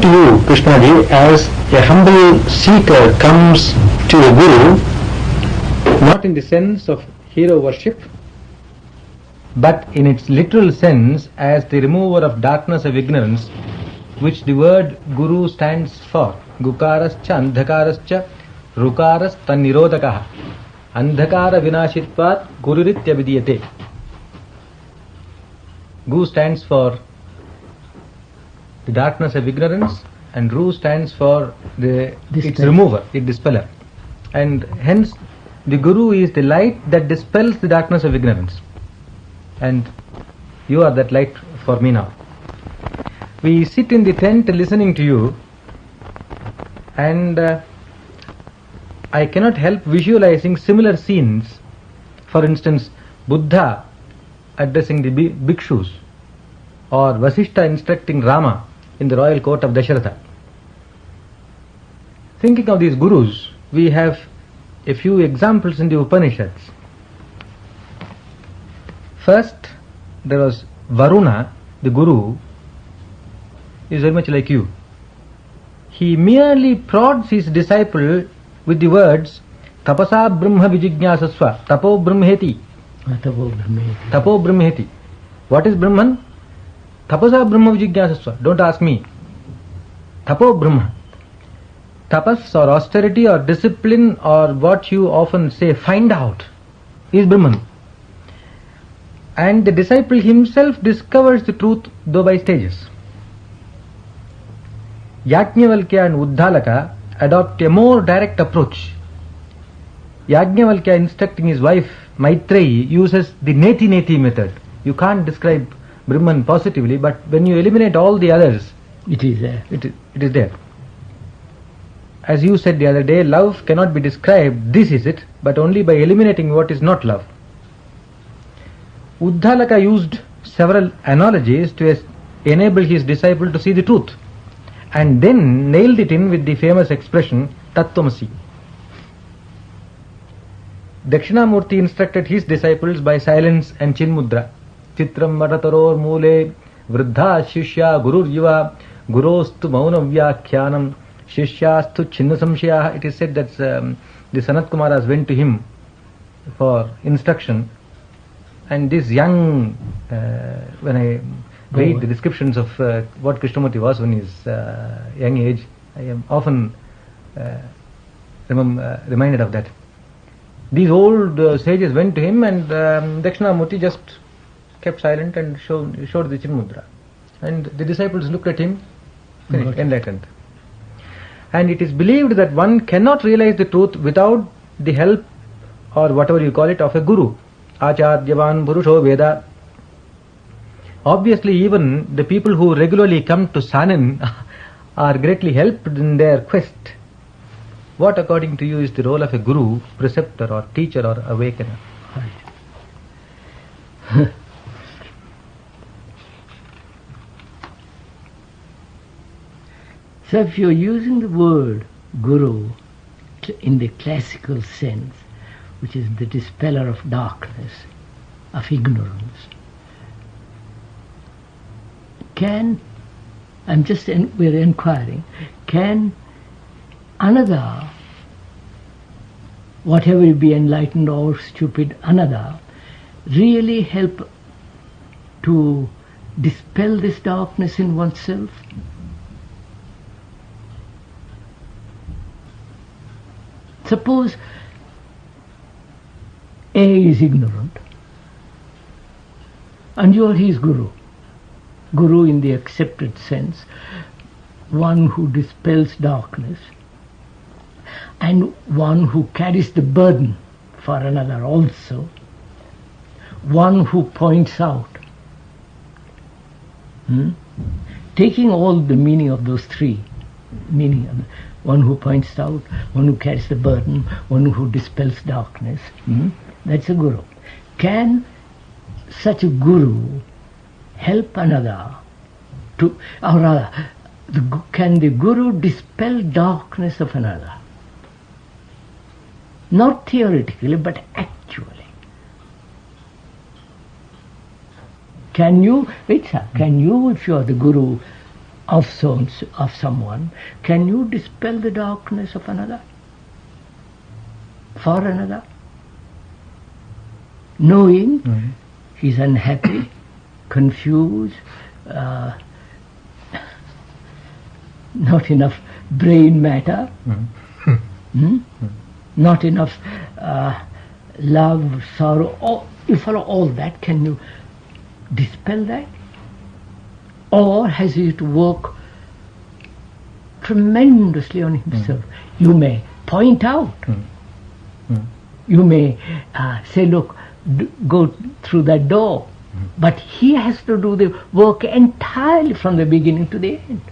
to you, Krishnaji, as a humble seeker comes to a guru, not in the sense of hero worship, but in its literal sense as the remover of darkness of ignorance, which the word guru stands for. Gukarascha andhakarascha rukaras tannirodakaha andhakara vinashitvat gururitya vidiyate. Gu stands for the darkness of ignorance, and Ru stands for its remover, its dispeller. And hence the Guru is the light that dispels the darkness of ignorance. And you are that light for me now. We sit in the tent listening to you, and I cannot help visualizing similar scenes. For instance, Buddha addressing the bhikshus, or Vasishta instructing Rama in the royal court of Dasharatha. Thinking of these gurus, we have a few examples in the Upanishads. First, there was Varuna, the guru, is very much like you. He merely prods his disciple with the words Tapasa Brahma Vijijñāsasva Tapo Brahmeti. Tapo Brahmeti. What is Brahman? Tapasa Brahma Vijijñāsasva. Don't ask me. Tapo Brahma. Tapas or austerity or discipline or what you often say, find out, is Brahman. And the disciple himself discovers the truth, though by stages. Yajnavalkya and Uddalaka adopt a more direct approach. Yajnavalkya, instructing his wife Maitreyi, uses the neti method. You can't describe Brahman positively, but when you eliminate all the others, it is there. It is there. As you said the other day, love cannot be described, this is it, but only by eliminating what is not love. Uddalaka used several analogies to enable his disciple to see the truth, and then nailed it in with the famous expression Tattvamasi. Krishnamurti instructed his disciples by silence and chinmudra. Chitram marataror mule vruddha shishya gurur yuva gurostu maunam vyakhyanam shishyastu chinna samshaya. It is said that the Sanat Kumaras went to him for instruction, and this young, when I read the descriptions of what Krishnamurti was when his young age, I am often reminded of that. These old sages went to him, and Dakshinamurti just kept silent and showed the Chinmudra. And the disciples looked at him, enlightened. And it is believed that one cannot realize the truth without the help, or whatever you call it, of a guru. Acharyavan Purusho Veda. Obviously, even the people who regularly come to Sanin are greatly helped in their quest. What, according to you, is the role of a guru, preceptor or teacher or awakener? Right. So if you're using the word guru in the classical sense, which is the dispeller of darkness, of ignorance, we're inquiring, can another, whatever be enlightened or stupid another, really help to dispel this darkness in oneself? Suppose A is ignorant and you are his guru. Guru in the accepted sense, one who dispels darkness and one who carries the burden for another also, one who points out. Taking all the meaning of those three, one who points out, one who carries the burden, one who dispels darkness, that's a guru. Can such a guru help another to, or rather, can the guru dispel darkness of another? Not theoretically, but actually. Can you, if you are the guru, of someone, can you dispel the darkness of another? For another? Knowing he's unhappy, confused, not enough brain matter, not enough love, sorrow, all that, can you dispel that? Or has he to work tremendously on himself? You may point out, you may say, look, go through that door, but he has to do the work entirely from the beginning to the end.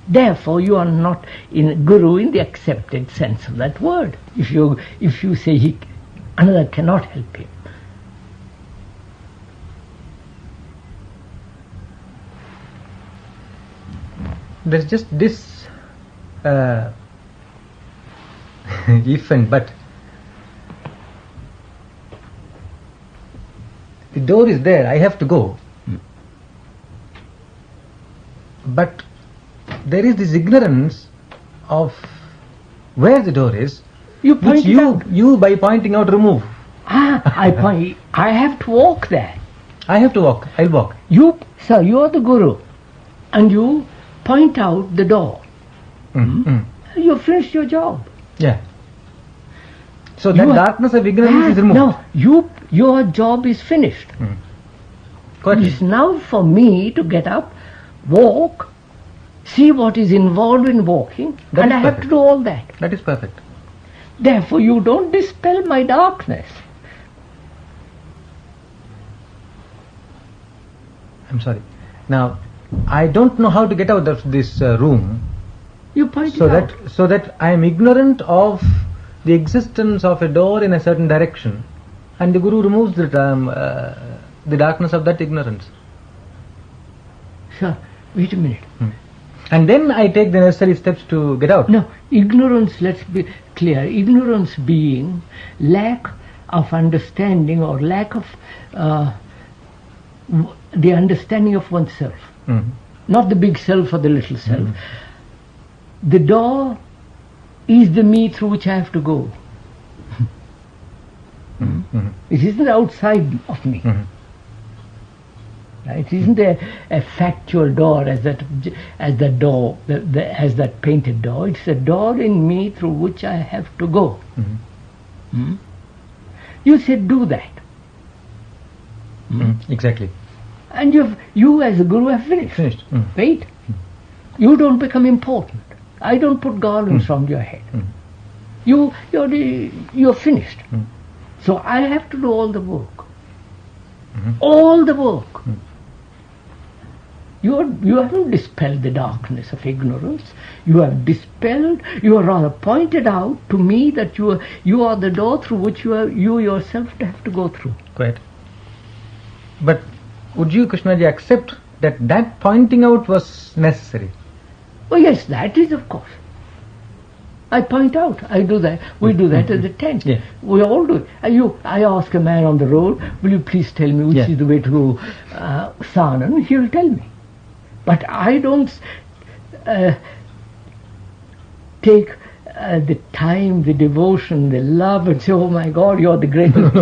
Therefore, you are not in guru in the accepted sense of that word. If you say another cannot help him. There's just this if and but. The door is there, I have to go. But there is this ignorance of where the door is, which you by pointing out remove. I have to walk there. I have to walk, I'll walk. You are the guru, and you point out the door. You finished your job. Yeah. So that darkness of ignorance is removed. No, your job is finished. It's now for me to get up, walk, see what is involved in walking, and I have to do all that. That is perfect. Therefore, you don't dispel my darkness. I'm sorry. Now, I don't know how to get out of this room. You point it out. So that I am ignorant of the existence of a door in a certain direction, and the Guru removes the darkness of that ignorance. Sir, wait a minute. And then I take the necessary steps to get out. No, ignorance, let's be clear, ignorance being lack of understanding or lack of the understanding of oneself. Not the big self or the little self. The door is the me through which I have to go. It isn't outside of me. Right? It isn't a factual door as that painted door. It's a door in me through which I have to go. You said do that. Exactly. And you as a guru have finished. Wait. You don't become important. I don't put garlands around your head. You're finished. So I have to do all the work. All the work. You haven't dispelled the darkness of ignorance. You have dispelled, you have rather pointed out to me that you are the door through which you yourself have to go through. Quite. But would you, Krishnaji, accept that pointing out was necessary? Oh yes, that is of course. I point out, I do that. We do that at the tent. Yeah. We all do it. I ask a man on the road, will you please tell me which is the way to go Sanan? He'll tell me. But I don't take the time, the devotion, the love and say, oh my God, you're the greatest.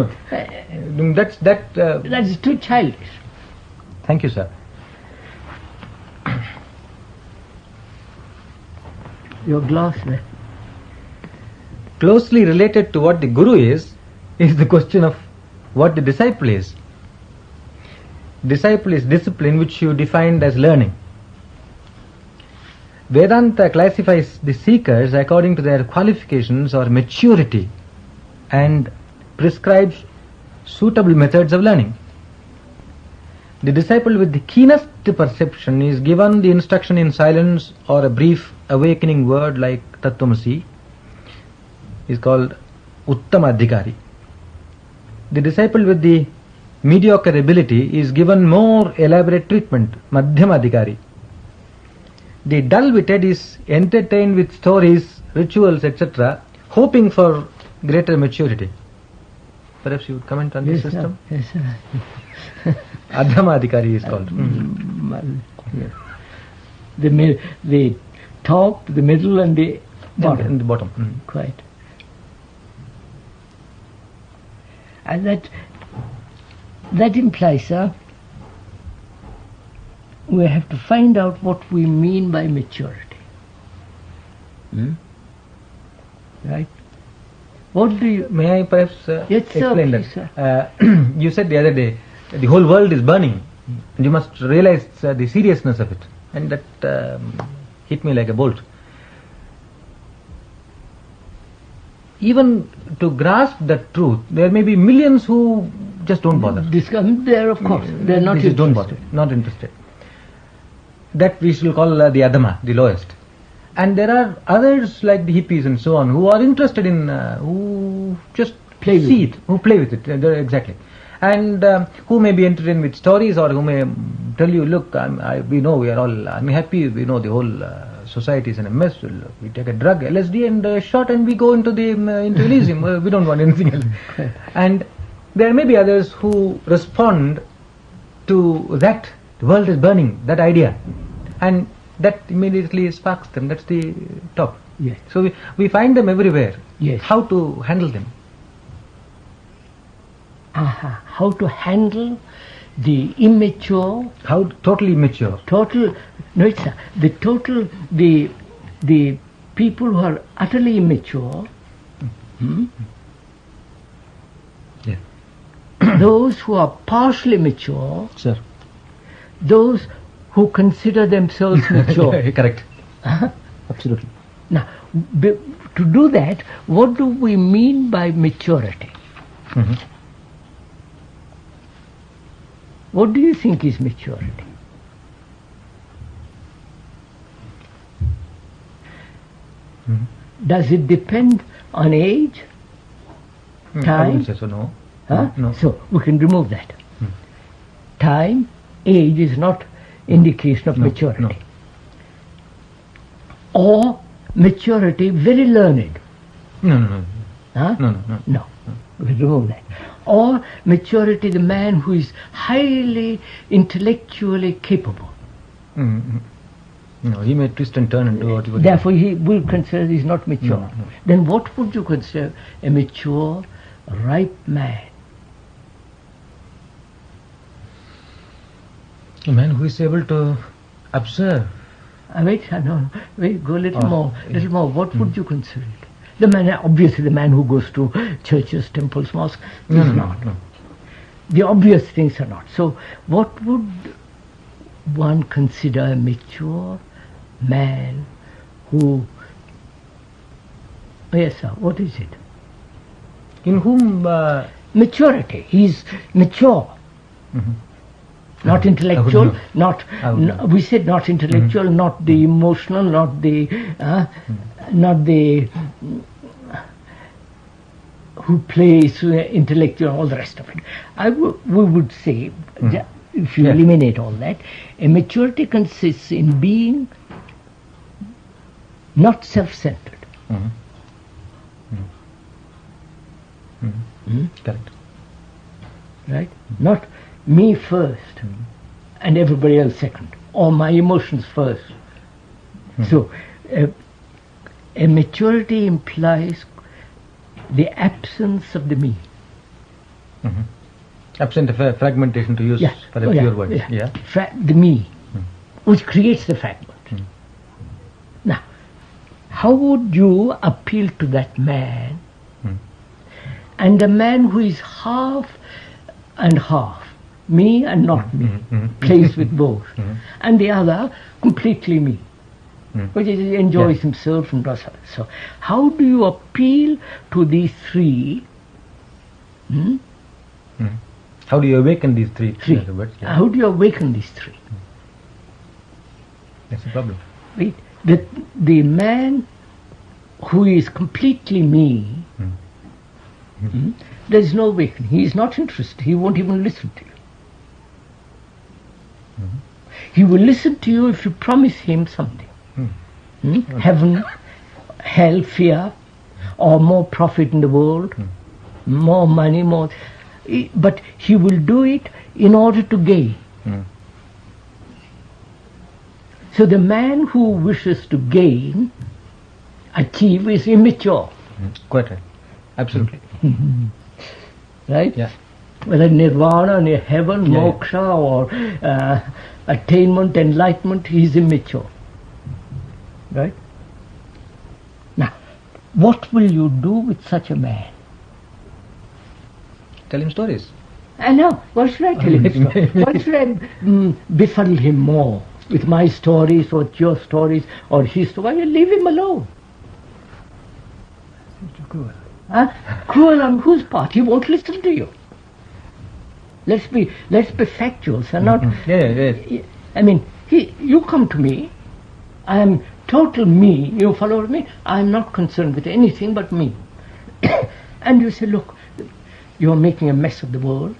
That's too childish. Thank you, sir. Your glass there. Closely related to what the Guru is the question of what the disciple is. Disciple is discipline, which you defined as learning. Vedanta classifies the seekers according to their qualifications or maturity and prescribes suitable methods of learning. The disciple with the keenest perception is given the instruction in silence or a brief awakening word like Tattvamasi, is called Uttamadhikari. The disciple with the mediocre ability is given more elaborate treatment, Madhyamadhikari. The dull-witted is entertained with stories, rituals, etc., hoping for greater maturity. Perhaps you would comment on this system? Yes, sir. Adhamadhikari is called. Yes. The top, the middle, and the bottom. And the bottom. Quite. And that implies, we have to find out what we mean by maturity. Right? What do you... May I perhaps Yes, sir, explain please, that? You said the other day, the whole world is burning, and you must realize the seriousness of it. And that hit me like a bolt. Even to grasp that truth, there may be millions who just don't bother. There, of course, they're not They just interested. don't bother, not interested. That we shall call the adama, the lowest. And there are others like the hippies and so on who are interested in, who just Play with see it, who play with it, exactly. And who may be entertained with stories, or who may tell you, look, we know we are all unhappy, we know the whole society is in a mess, we take a drug, LSD, and a shot, and we go into Elysium. We don't want anything else. And there may be others who respond to that, the world is burning, that idea, and that immediately sparks them. That's the top. Yes. So we find them everywhere. Yes. How to handle them? How to handle the immature, How totally immature? the people who are utterly immature, Yeah. those who are partially mature, Sir. those who consider themselves mature. Correct. Absolutely. Now, to do that, what do we mean by maturity? What do you think is maturity? Does it depend on age? I Time? wouldn't say so, no. Huh? No. So we can remove that. Time, age is not indication of maturity. no. Or maturity, very learned. No. Huh? No. We can remove that. Or maturity, the man who is highly intellectually capable. No, he may twist and turn and do what he would. Therefore, he will consider he is not mature. No. Then what would you consider a mature, ripe man? A man who is able to observe. Wait, go a little more. What would you consider it? The man, obviously, the man who goes to churches, temples, mosques is not. No. The obvious things are not. So, what would one consider a mature man who? Yes, sir. What is it? In whom Maturity. He's mature. Not intellectual, we said not intellectual, not the emotional, not the who plays intellectual, all the rest of it. We would say, if you eliminate all that, a maturity consists in being not self-centered. Correct. Right? Not me first and everybody else second, or my emotions first. So a maturity implies the absence of the me. Absent of fragmentation, to use for a pure word. Yeah. The me, which creates the fragment. Now, how would you appeal to that man? And the man who is half and half, me and not me, plays with both, and the other completely me, which is enjoys himself and does so. How do you appeal to these three? How do you awaken these three? Words? Yeah. How do you awaken these three? That's the problem. Right? The man who is completely me, there is no awakening. He is not interested. He won't even listen to you. He will listen to you if you promise him something. Heaven, hell, fear, or more profit in the world, more money, more. But he will do it in order to gain. So the man who wishes to gain, achieve, is immature. Quite right. Absolutely. Right? Yeah. Whether nirvana, near heaven, Yeah, yeah. moksha, or attainment, enlightenment, he is immature. Right? Now, what will you do with such a man? Tell him stories. I know. What should I tell him? What should I befuddle him more? With my stories, or your stories, or his stories? Why leave him alone? Cruel. Huh? Cruel on whose part? He won't listen to you. Let's be factual, and not. Yeah. I mean, you come to me. I am total me. You follow me. I am not concerned with anything but me. And you say, look, you are making a mess of the world.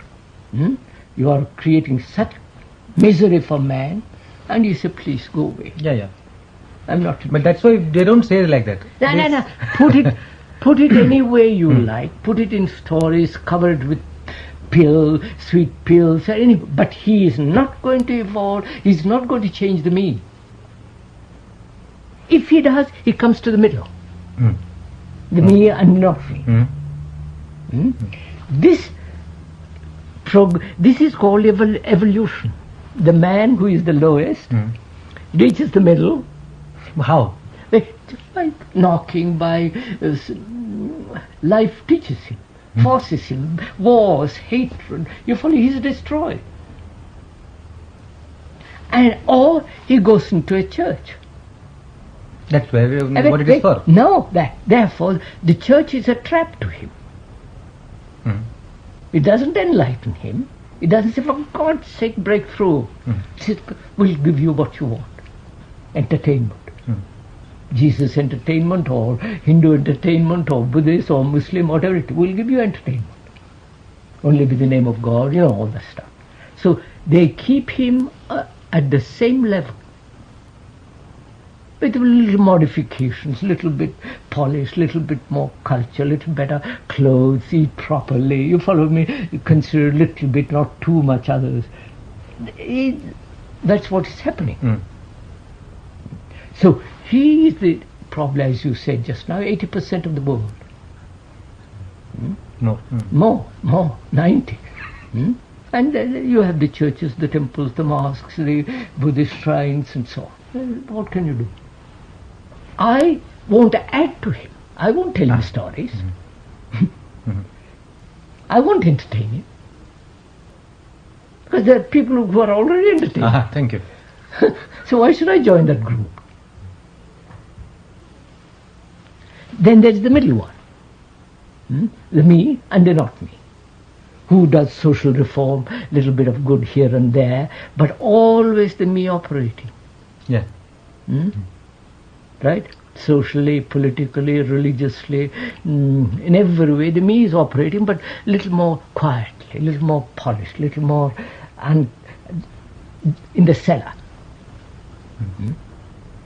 You are creating such misery for man. And you say, please go away. Yeah. I'm not. But that's why they don't say it like that. No. Put it any way you like. Put it in stories covered with sweet pills, but he is not going to evolve. He's not going to change the me. If he does, he comes to the middle. The me and not me. This is called evolution. The man who is the lowest reaches the middle. How? By knocking, by life teaches him, forces him, wars, hatred. You follow, he's destroyed. Or he goes into a church. That's what it is for. No, therefore the church is a trap to him. It doesn't enlighten him. It doesn't say, for God's sake, break through. It says, we'll give you what you want. Entertainment. Jesus entertainment, or Hindu entertainment, or Buddhist, or Muslim, whatever it is. We'll give you entertainment. Only with the name of God, all that stuff. So they keep him at the same level. With little modifications, little bit polish, little bit more culture, little better clothes, eat properly. You follow me? You consider a little bit, not too much others. That's what is happening. So he is the probably, as you said just now, 80% of the world. No. More, 90. And you have the churches, the temples, the mosques, the Buddhist shrines, and so on. What can you do? I won't add to him. I won't tell him stories. I won't entertain him. Because there are people who are already entertained. Thank you. So why should I join that group? Then there's the middle one. The me and the not me. Who does social reform, little bit of good here and there, but always the me operating. Yeah. Right? Socially, politically, religiously, in every way, the me is operating, but a little more quietly, a little more polished, a little more in the cellar.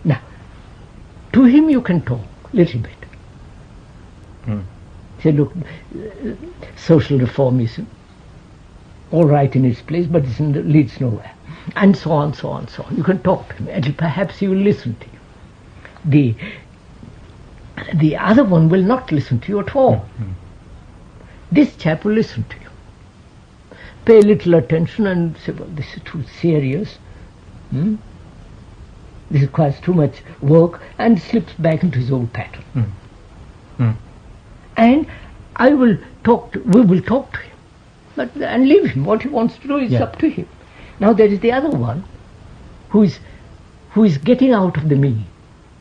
Now, to him you can talk a little bit. Say, look, social reform is all right in its place, but it leads nowhere. And so on, so on, so on. You can talk to him, and perhaps he will listen to you. The other one will not listen to you at all. This chap will listen to you. Pay a little attention and say, well, this is too serious. This requires too much work, and slips back into his old pattern. And we will talk to him, and leave him. What he wants to do is up to him. Now there is the other one, who is getting out of the me,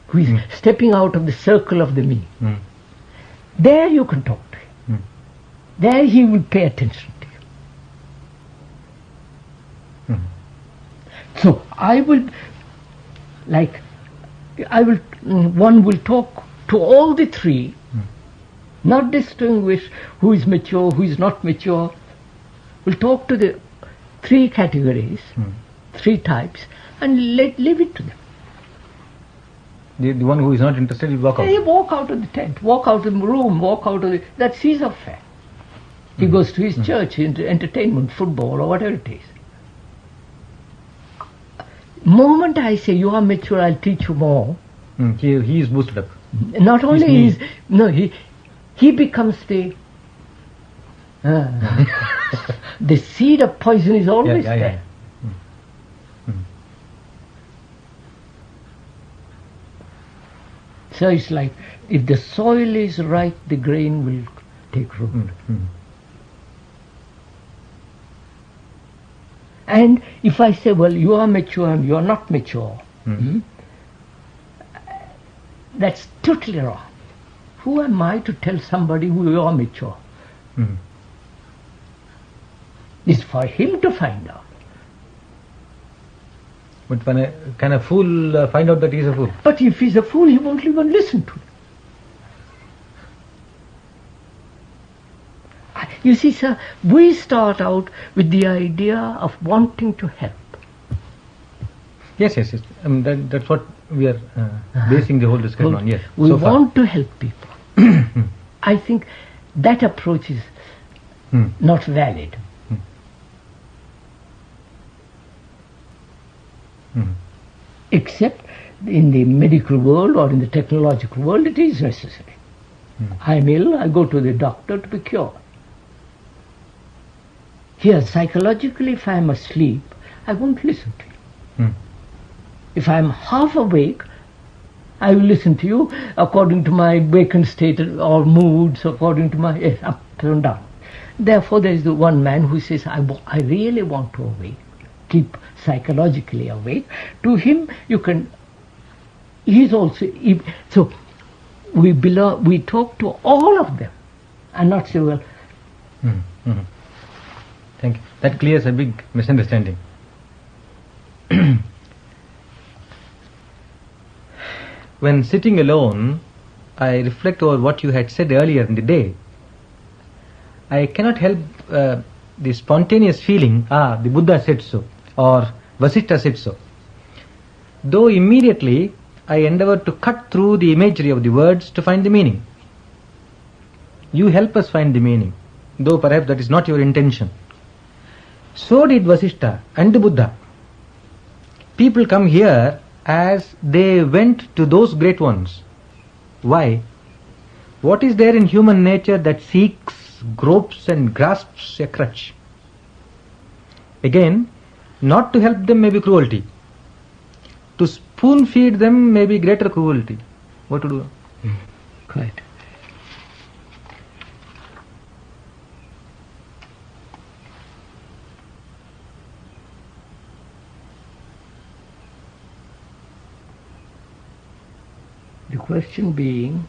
who is stepping out of the circle of the me. There you can talk to him. There he will pay attention to you. So one will talk to all the three, not distinguish who is mature, who is not mature. We'll talk to the three categories, three types, and leave it to them. The one who is not interested will walk out. He walk out of the tent, walk out of the room, walk out of that's his affair. He goes to his church, into entertainment, football, or whatever it is. Moment I say you are mature, I'll teach you more. He is boosted up. Not only He's he becomes the the seed of poison is always there. So it's like if the soil is right, the grain will take root. And if I say, well, you are mature and you are not mature, that's totally wrong. Who am I to tell somebody who you are mature? It's for him to find out. But can a fool find out that he is a fool? But if he's a fool, he won't even listen to it. You see, sir, we start out with the idea of wanting to help. Yes. That's what we are basing the whole discussion on. Yes. We so want to help people. I think that approach is not valid. Except in the medical world or in the technological world, it is necessary. I'm ill, I go to the doctor to be cured. Here, psychologically, if I'm asleep, I won't listen to you. If I'm half awake, I will listen to you according to my vacant state or moods, according to my up and down. Therefore, there is the one man who says, I really want to keep psychologically awake. To him, you can. He's also so. We talk to all of them, and not say, well. Thank you. That clears a big misunderstanding. When sitting alone, I reflect over what you had said earlier in the day. I cannot help the spontaneous feeling, the Buddha said so, or Vasishtha said so. Though immediately I endeavor to cut through the imagery of the words to find the meaning. You help us find the meaning, though perhaps that is not your intention. So did Vasishtha and the Buddha. People come here as they went to those great ones. Why? What is there in human nature that seeks, gropes and grasps a crutch? Again, not to help them may be cruelty. To spoon feed them may be greater cruelty. What to do? Quite. The question being,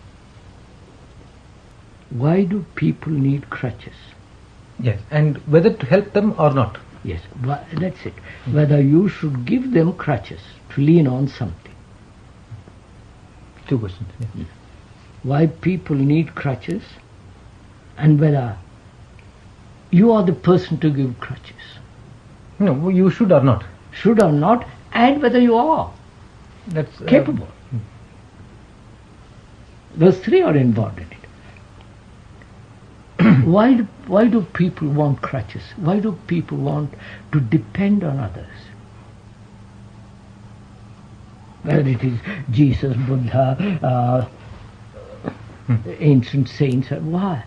why do people need crutches? Yes, and whether to help them or not. Yes, that's it. Whether you should give them crutches to lean on something. Two questions. Yeah. Why people need crutches, and whether you are the person to give crutches. No, you should or not. Should or not, and whether you are That's capable. Those three are involved in it. Why do people want crutches? Why do people want to depend on others? Whether it is Jesus, Buddha, ancient saints, why?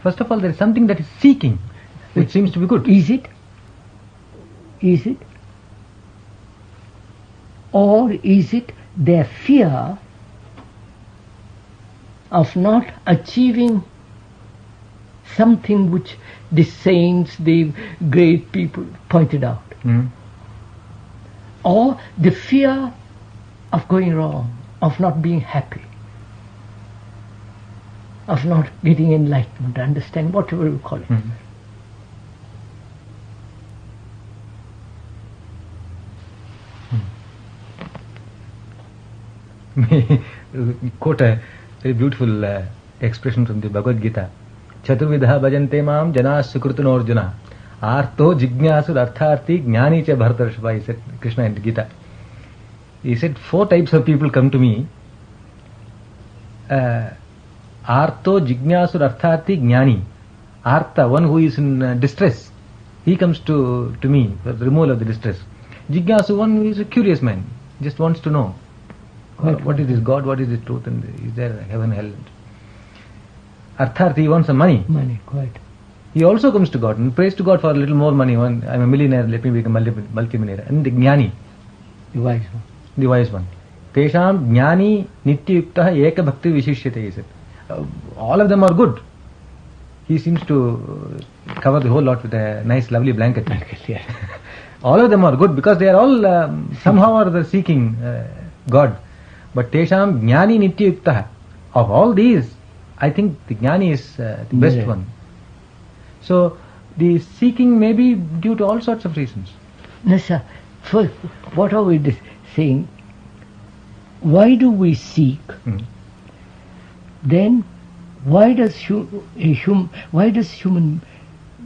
First of all, there is something that is seeking, which seems to be good. Is it? Is it? Or is it their fear of not achieving something which the saints, the great people pointed out? Or the fear of going wrong, of not being happy, of not getting enlightenment, understand, whatever you call it. Quote a very beautiful expression from the Bhagavad Gita. Chaturvidha bhajante mam janas sukrutuno arjuna arto jignasu artharthi jnani cha bhartarshava, he said, Krishna in the Gita. He said 4 types of people come to me. Arto jignasu artharthi jnani. Artha, one who is in distress, he comes to me for the removal of the distress. Jigyasu, one who is a curious man, just wants to know what is this God, what is the truth, and is there heaven, hell. Artharth, he wants some money. Money, quite. He also comes to God and prays to God for a little more money. I'm a millionaire, let me become multi-millionaire. And the Jnani, The wise one. the wise one. Tesham Jnani Nityayuktaha Eka Bhakti Vishishyate, he said. All of them are good. He seems to cover the whole lot with a nice, lovely blanket. Yeah. All of them are good because they are all somehow or other seeking God. But Tesham Jnani Nityayuktaha. Of all these, I think the Jnani is the best one. So the seeking may be due to all sorts of reasons. No, sir. First, what are we saying? Why do we seek? Then, why does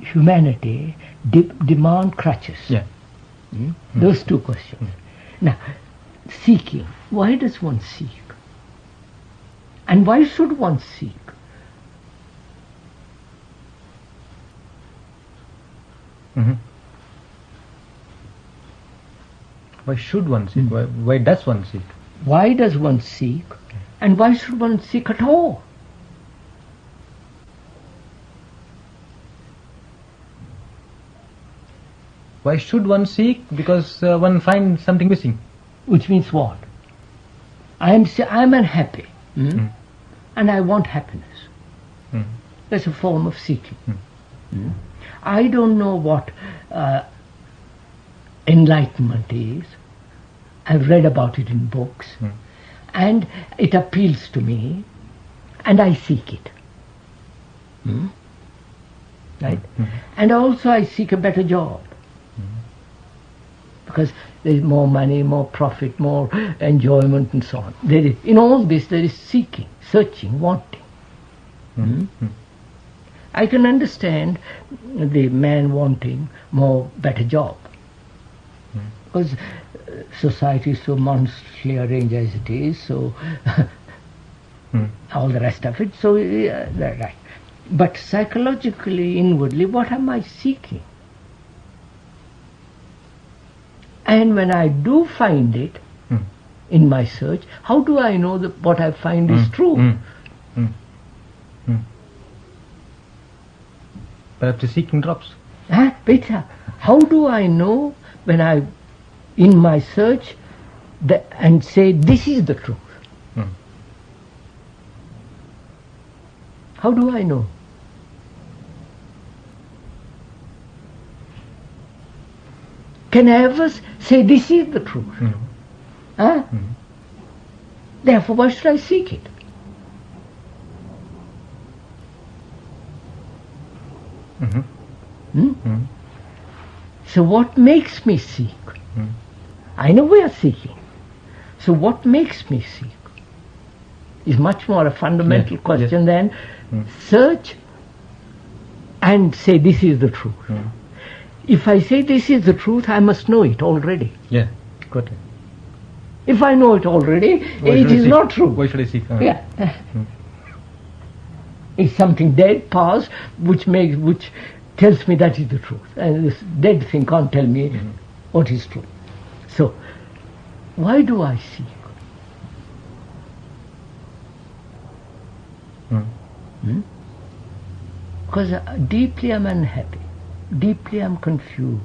humanity demand crutches? Yeah. Those two questions. Now, seeking. Why does one seek? And why should one seek? Why should one seek? Why does one seek? Why does one seek? And why should one seek at all? Why should one seek? Because one finds something missing. Which means what? I'm unhappy, and I want happiness. That's a form of seeking. I don't know what enlightenment is. I've read about it in books, and it appeals to me, and I seek it. Right? And also I seek a better job. Because there is more money, more profit, more enjoyment, and so on. In all this there is seeking, searching, wanting. I can understand the man wanting more better job. Because society is so monstrously arranged as it is, so all the rest of it, so right. But psychologically, inwardly, what am I seeking? And when I do find it in my search, how do I know that what I find is true? Perhaps the seeking drops. Peter, how do I know when I, in my search, and say this is the truth? How do I know? Can I ever say this is the truth? Therefore, why should I seek it? So what makes me seek? I know we are seeking. So what makes me seek is much more a fundamental question than search and say this is the truth. If I say this is the truth, I must know it already. Yeah, got it. If I know it already, it is not true. Why should I seek? Yeah. It's something dead, past, which tells me that is the truth. And this dead thing can't tell me what is true. So, why do I seek? Because deeply I'm unhappy. Deeply I'm confused.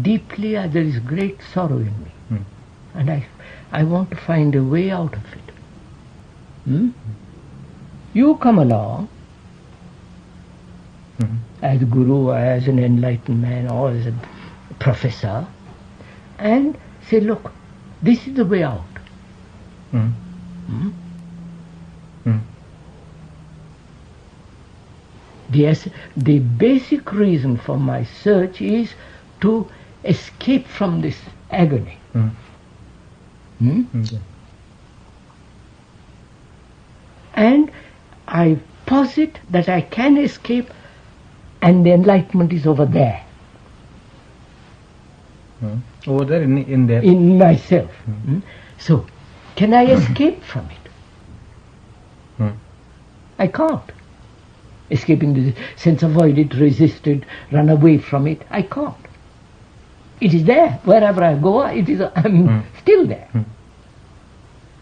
Deeply there is great sorrow in me. And I want to find a way out of it. You come along as a guru, as an enlightened man, or as a professor, and say, look, this is the way out. The basic reason for my search is to escape from this agony. And I posit that I can escape, and the enlightenment is over there. Over there, in there. In myself. So, can I escape from it? I can't. escaping the sense, avoid it, resist it, run away from it. I can't. It is there. Wherever I go, I'm still there.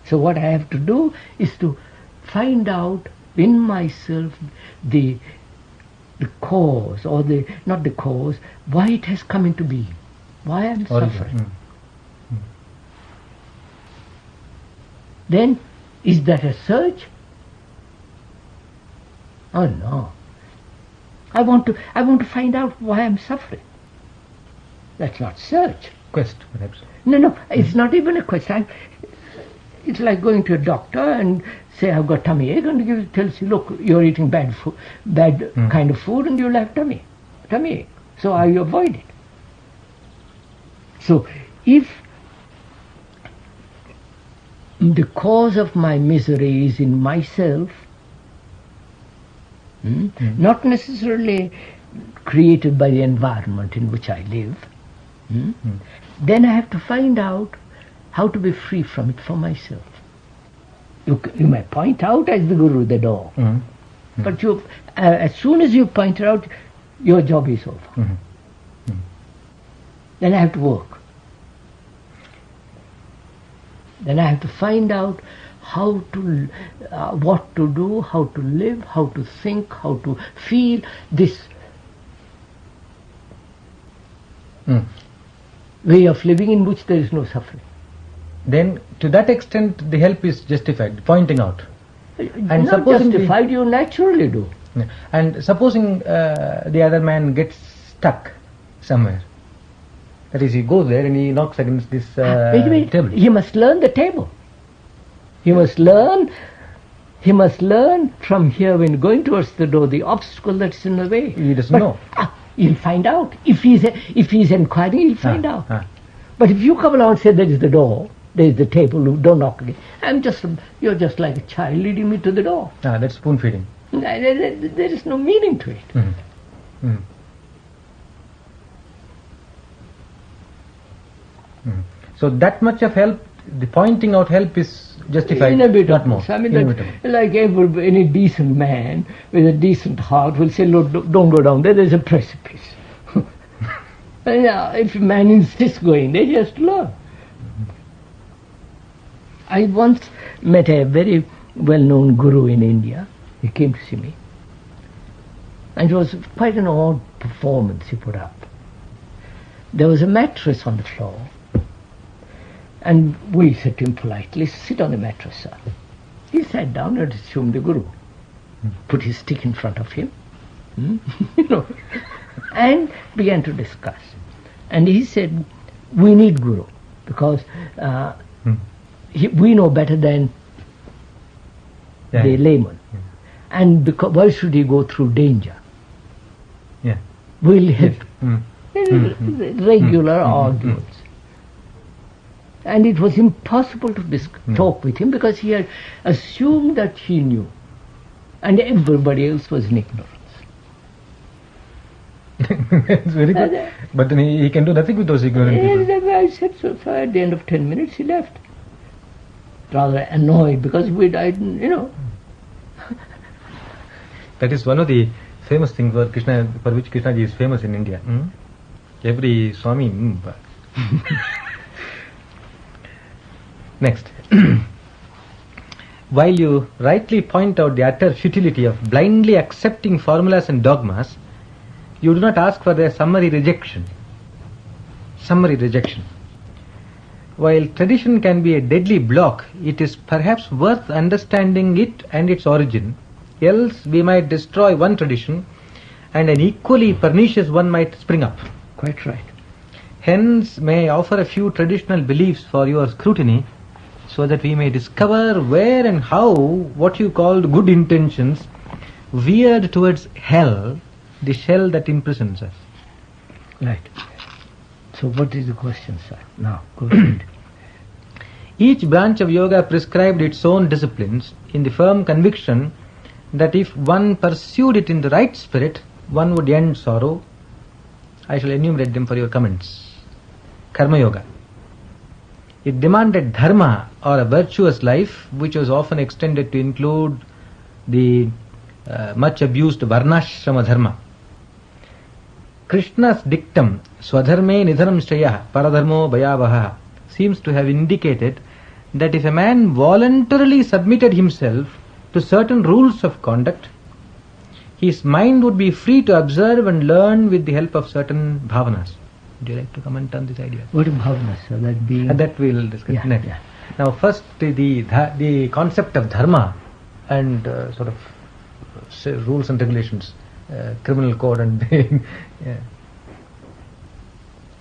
So what I have to do is to find out in myself the cause, or not the cause, why it has come into being, why I'm suffering. Then, is that a search? Oh no. I want to find out why I'm suffering. That's not search. Quest, perhaps. No, it's not even a quest. It's like going to a doctor and say, I've got tummy ache, and he tells you, look, you're eating bad kind of food, and you'll have tummy ache. So I avoid it. So if the cause of my misery is in myself, not necessarily created by the environment in which I live, then I have to find out how to be free from it for myself. You may point out as the Guru the door, but as soon as you point it out, your job is over. Then I have to work. Then I have to find out how to, what to do, how to live, how to think, how to feel this way of living in which there is no suffering. Then, to that extent, the help is justified, pointing out. And not justified, you naturally do. And supposing the other man gets stuck somewhere, that is, he goes there and he knocks against this table. He must learn the table. He must learn from here, when going towards the door, the obstacle that's in the way. He doesn't know. He'll find out. If he's inquiring, he'll find out. But if you come along and say, there is the door, there is the table, don't knock again. You're just like a child leading me to the door. That's spoon feeding. There is no meaning to it. So that much of help, the pointing out help is justified, not more. I mean, like any decent man with a decent heart will say, look, don't go down there, there's a precipice. And if a man insists going there, he has to learn. I once met a very well-known guru in India. He came to see me. And it was quite an odd performance he put up. There was a mattress on the floor. And we said to him politely, sit on the mattress, sir. He sat down and assumed the Guru. Put his stick in front of him, and began to discuss. And he said, we need Guru, because we know better than the layman. And why should he go through danger? We'll have regular arguments. And it was impossible to talk with him, because he had assumed that he knew, and everybody else was in ignorance. It's very good. But then he can do nothing with those ignorant people. I said so. At the end of 10 minutes he left, rather annoyed, because that is one of the famous things for which Krishnaji is famous in India. Every Swami. Next. While you rightly point out the utter futility of blindly accepting formulas and dogmas, you do not ask for their summary rejection. While tradition can be a deadly block, it is perhaps worth understanding it and its origin, else we might destroy one tradition and an equally pernicious one might spring up. Quite right. Hence, may I offer a few traditional beliefs for your scrutiny, so that we may discover where and how what you called good intentions veered towards hell, the shell that imprisons us. Right. So what is the question, sir? Now, go ahead. Each branch of yoga prescribed its own disciplines in the firm conviction that if one pursued it in the right spirit, one would end sorrow. I shall enumerate them for your comments. Karma Yoga. It demanded dharma, or a virtuous life, which was often extended to include the much abused varnashrama dharma. Krishna's dictum, Swadharme nidhanam shreyah paradharmo bhayavaha, seems to have indicated that if a man voluntarily submitted himself to certain rules of conduct, his mind would be free to observe and learn with the help of certain bhavanas. Would you like to comment on this idea? What are bhavanas? So that being... That we will discuss next. Yeah. Now first the concept of dharma and sort of rules and regulations, criminal code and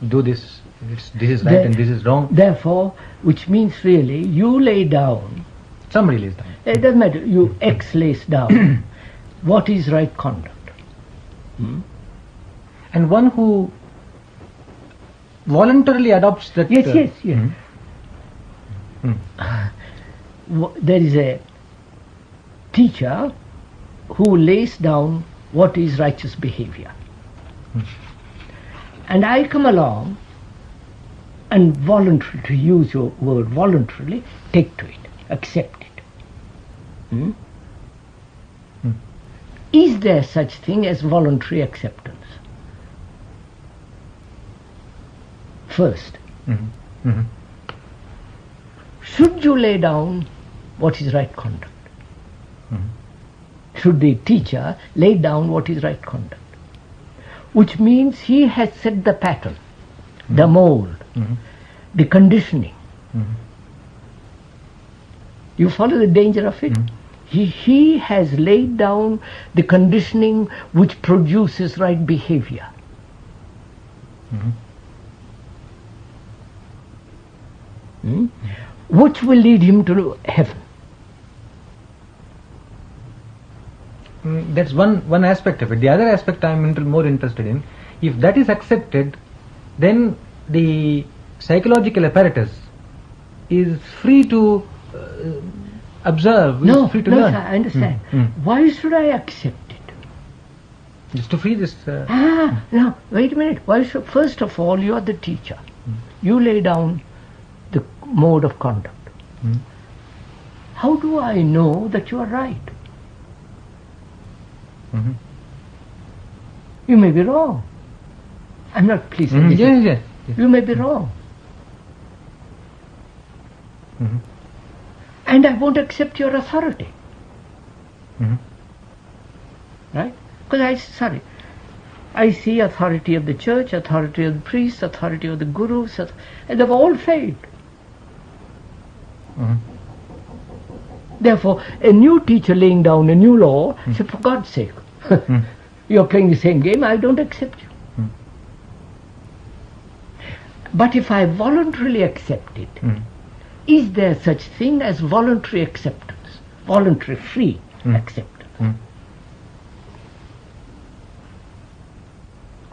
do this, this is right and this is wrong. Therefore, which means really you lay down, somebody lays down. It doesn't matter, you X lays down what is right conduct. And one who voluntarily adopts that... Yes. There is a teacher who lays down what is righteous behavior. And I come along and voluntarily, to use your word voluntarily, take to it, accept it. Is there such thing as voluntary acceptance? First, should you lay down what is right conduct? Should the teacher lay down what is right conduct? Which means he has set the pattern, the mold, the conditioning. You follow the danger of it? He has laid down the conditioning which produces right behavior. Which will lead him to heaven. That's one aspect of it. The other aspect I'm more interested in, if that is accepted, then the psychological apparatus is free to observe, is free to learn. Sir, I understand. Why should I accept it? Just to free this... No, wait a minute. Why should, first of all, you are the teacher. You lay down the mode of conduct. How do I know that you are right? You may be wrong. I'm not pleasing. Yes. You may be wrong. And I won't accept your authority. Right? Because I see authority of the church, authority of the priest, authority of the gurus, and they've all failed. Therefore, a new teacher laying down a new law, say, for God's sake, you're playing the same game, I don't accept you. But if I voluntarily accept it, is there such thing as voluntary acceptance, voluntary free acceptance?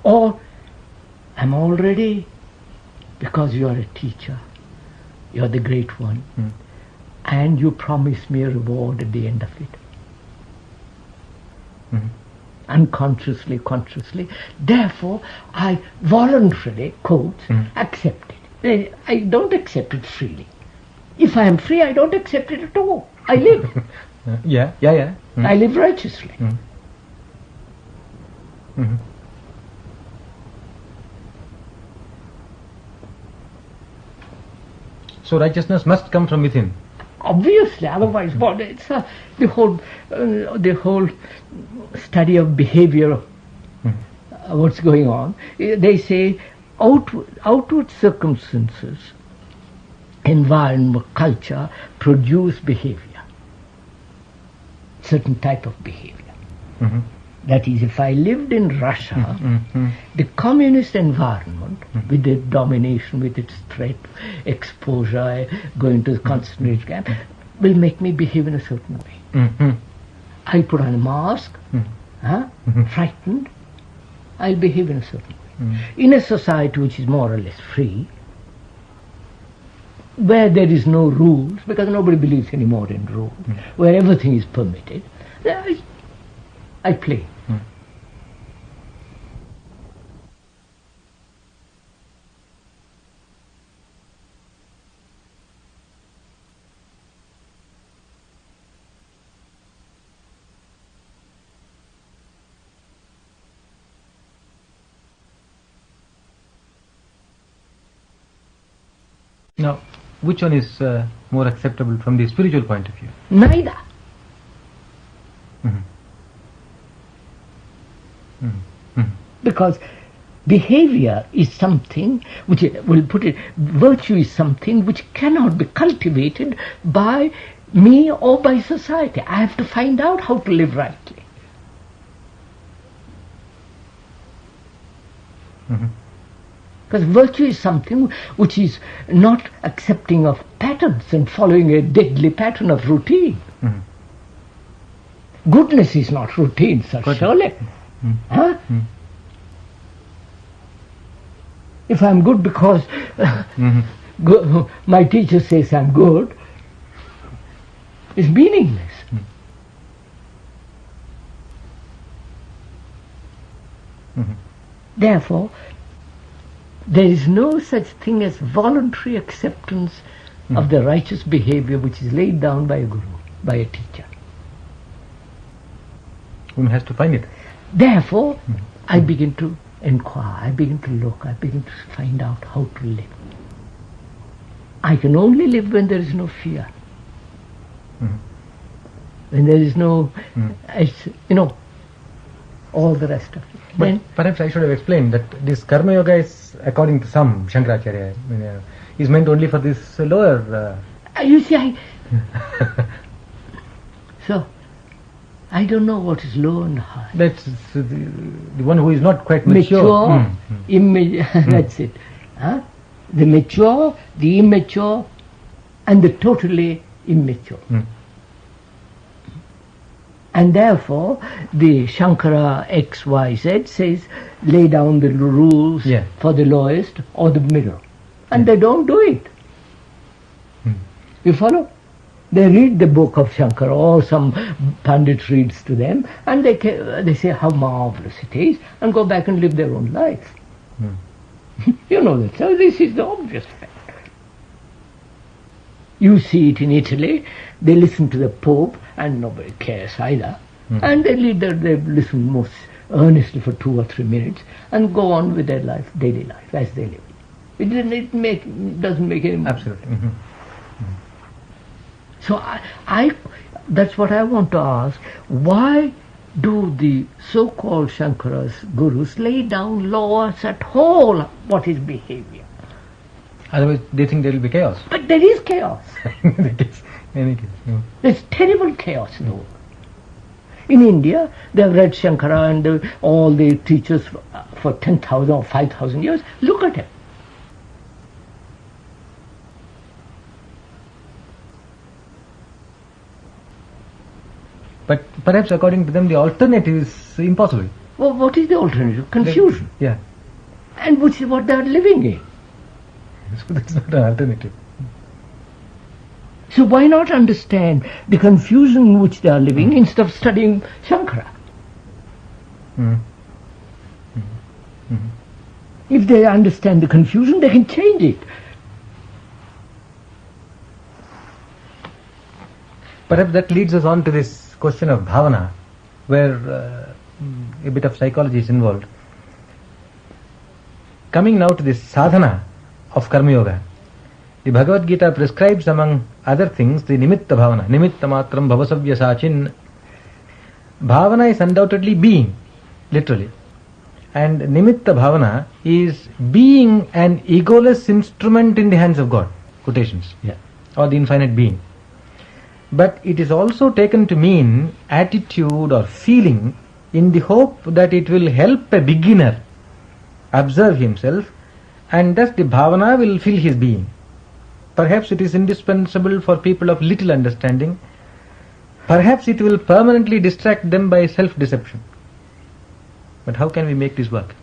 Or I'm already, because you are a teacher, you're the great one, and you promise me a reward at the end of it. Unconsciously, consciously. Therefore, I voluntarily, quotes, accept it. I don't accept it freely. If I am free, I don't accept it at all. I live. I live righteously. So righteousness must come from within. Obviously, otherwise, what? It's the whole study of behavior. What's going on? They say outward circumstances, environment, culture produce behavior, certain type of behavior. That is, if I lived in Russia, the communist environment, with the domination, with its threat, exposure, going to the concentration camp, will make me behave in a certain way. I put on a mask, frightened, I'll behave in a certain way. In a society which is more or less free, where there is no rules, because nobody believes anymore in rules, where everything is permitted, I play. Now, which one is more acceptable from the spiritual point of view? Neither. Mhm. Mhm. Mhm. Because behavior is something which, we'll put it, virtue is something which cannot be cultivated by me or by society. I have to find out how to live rightly. Mhm. Because virtue is something which is not accepting of patterns and following a deadly pattern of routine. Mhm. Goodness is not routine, Sir Got it. Shirley. Huh? Mm. If I'm good because Mhm. my teacher says I'm good, it's meaningless. Mhm. Therefore, there is no such thing as voluntary acceptance of the righteous behavior which is laid down by a guru, by a teacher. One has to find it. Therefore, I begin to inquire, I begin to look, I begin to find out how to live. I can only live when there is no fear. Mhm. When there is no, all the rest of it. But Then, perhaps I should have explained that this karma yoga is, according to some Shankaracharya, is meant only for this lower. you see, so I don't know what is low and high. That's the one who is not quite mature. Mature, immature, that's it. Huh? The mature, the immature, and the totally immature. Mm. And therefore, the Shankara XYZ says, lay down the rules Yeah. for the lowest or the middle. And they don't do it. You follow? They read the book of Shankara, or some Pandit reads to them, and they say how marvelous it is, and go back and live their own life. You know that. So this is the obvious fact. You see it in Italy. They listen to the Pope, and nobody cares either. And they listen most earnestly for 2 or 3 minutes, and go on with their life, daily life, as they live. It doesn't make any. Absolutely. Mhm. So that's what I want to ask. Why do the so-called Shankaras, gurus, lay down laws at all what is behavior? Otherwise, they think there will be chaos. But there is chaos. In any case. There's terrible chaos in the world. In India, they have read Shankara and all the teachers for 10,000 or 5,000 years. Look at it. But perhaps according to them, the alternative is impossible. Well, what is the alternative? Confusion. Yeah. And which is what they are living in. So that's not an alternative. So why not understand the confusion in which they are living instead of studying Shankara? Mm. If they understand the confusion, they can change it. Perhaps that leads us on to this question of bhavana, where a bit of psychology is involved. Coming now to this sadhana of karma yoga, the Bhagavad Gita prescribes among other things the nimitta bhavana, nimitta matram bhavasavya sachin. Bhavana is undoubtedly being, literally. And nimitta bhavana is being an egoless instrument in the hands of God, quotations, or the infinite being. But it is also taken to mean attitude or feeling in the hope that it will help a beginner observe himself, and thus the bhavana will fill his being. Perhaps it is indispensable for people of little understanding. Perhaps it will permanently distract them by self-deception. But how can we make this work?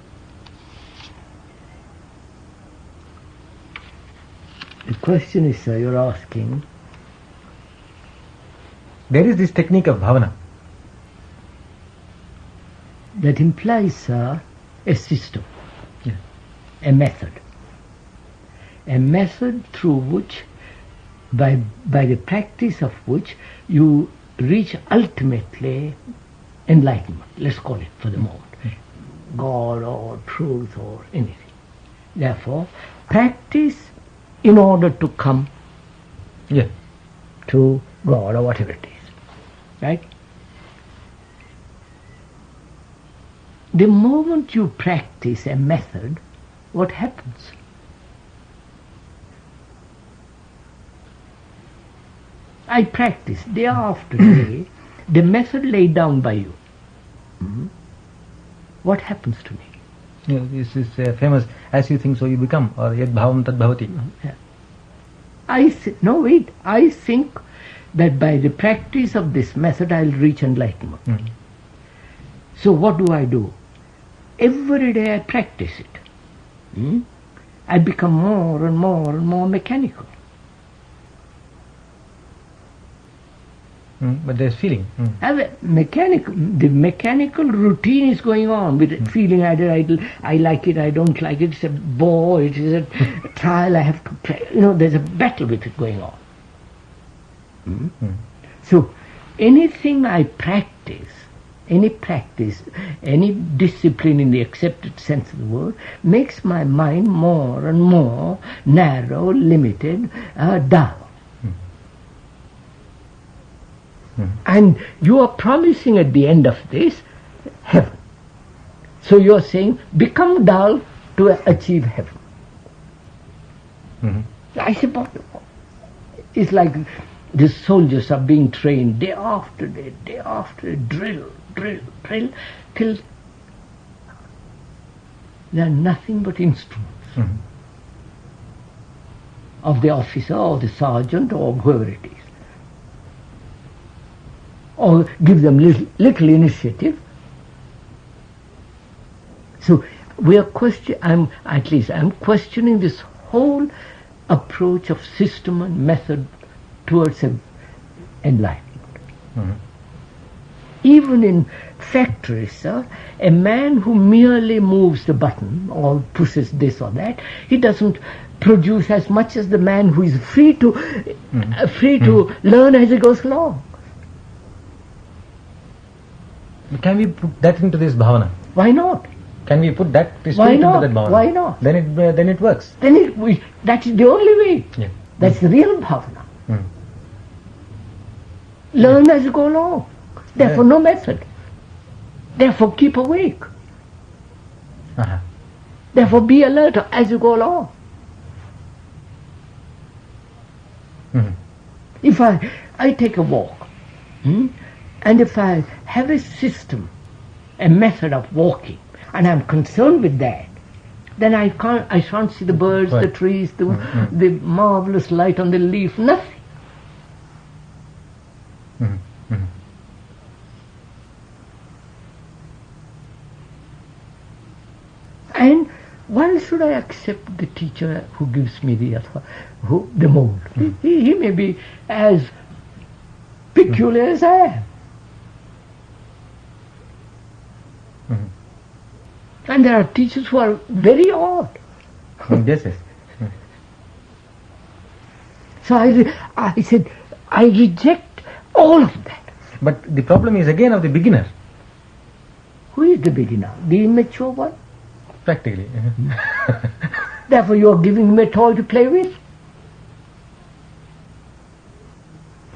The question is, sir, you're asking, There is this technique of bhavana. that implies, sir, a system, Yeah. a method. A method through which, by the practice of which, you reach ultimately enlightenment, let's call it for the moment. God or truth or anything. Therefore, practice in order to come Yeah. to God or whatever it is. Right? The moment you practice a method, what happens? I practice day after day the method laid down by you. What happens to me? Yeah, this is famous, as you think so you become, or yad bhavam tad bhavati. Yeah. I think that by the practice of this method I'll reach enlightenment. Mm. So what do? Every day I practice it. I become more and more mechanical. But there's feeling. The mechanical routine is going on with feeling I like it, I don't like it, it's a bore, it is a trial, I have to play. There's a battle with it going on. So anything I practice, any discipline in the accepted sense of the word, makes my mind more and more narrow, limited, dull. And you are promising at the end of this heaven. So you are saying, become dull to achieve heaven. I say, but it's like the soldiers are being trained day after day, drill, till they are nothing but instruments of the officer or the sergeant or whoever it is. Or give them little initiative. So we are I'm questioning this whole approach of system and method towards enlightenment. Even in factories, a man who merely moves the button or pushes this or that, he doesn't produce as much as the man who is free to learn as he goes along. Can we put that into this bhavana? Why not? Can we put that spirit Why into not? that bhavana? Why not? Then it works. That's the only way. Yeah. That's the real bhavana. Learn as you go along. Therefore, no method. Therefore, keep awake. Therefore, be alert as you go along. If I take a walk, and if I have a system, a method of walking, and I'm concerned with that, then I shan't see the birds, the trees, the marvelous light on the leaf, nothing. And why should I accept the teacher who gives me the mold? He may be as peculiar as I am. And there are teachers who are very odd. Yes. So I said, I reject all of that. But the problem is again of the beginner. Who is the beginner? The immature one? Practically. Therefore you are giving him a toy to play with?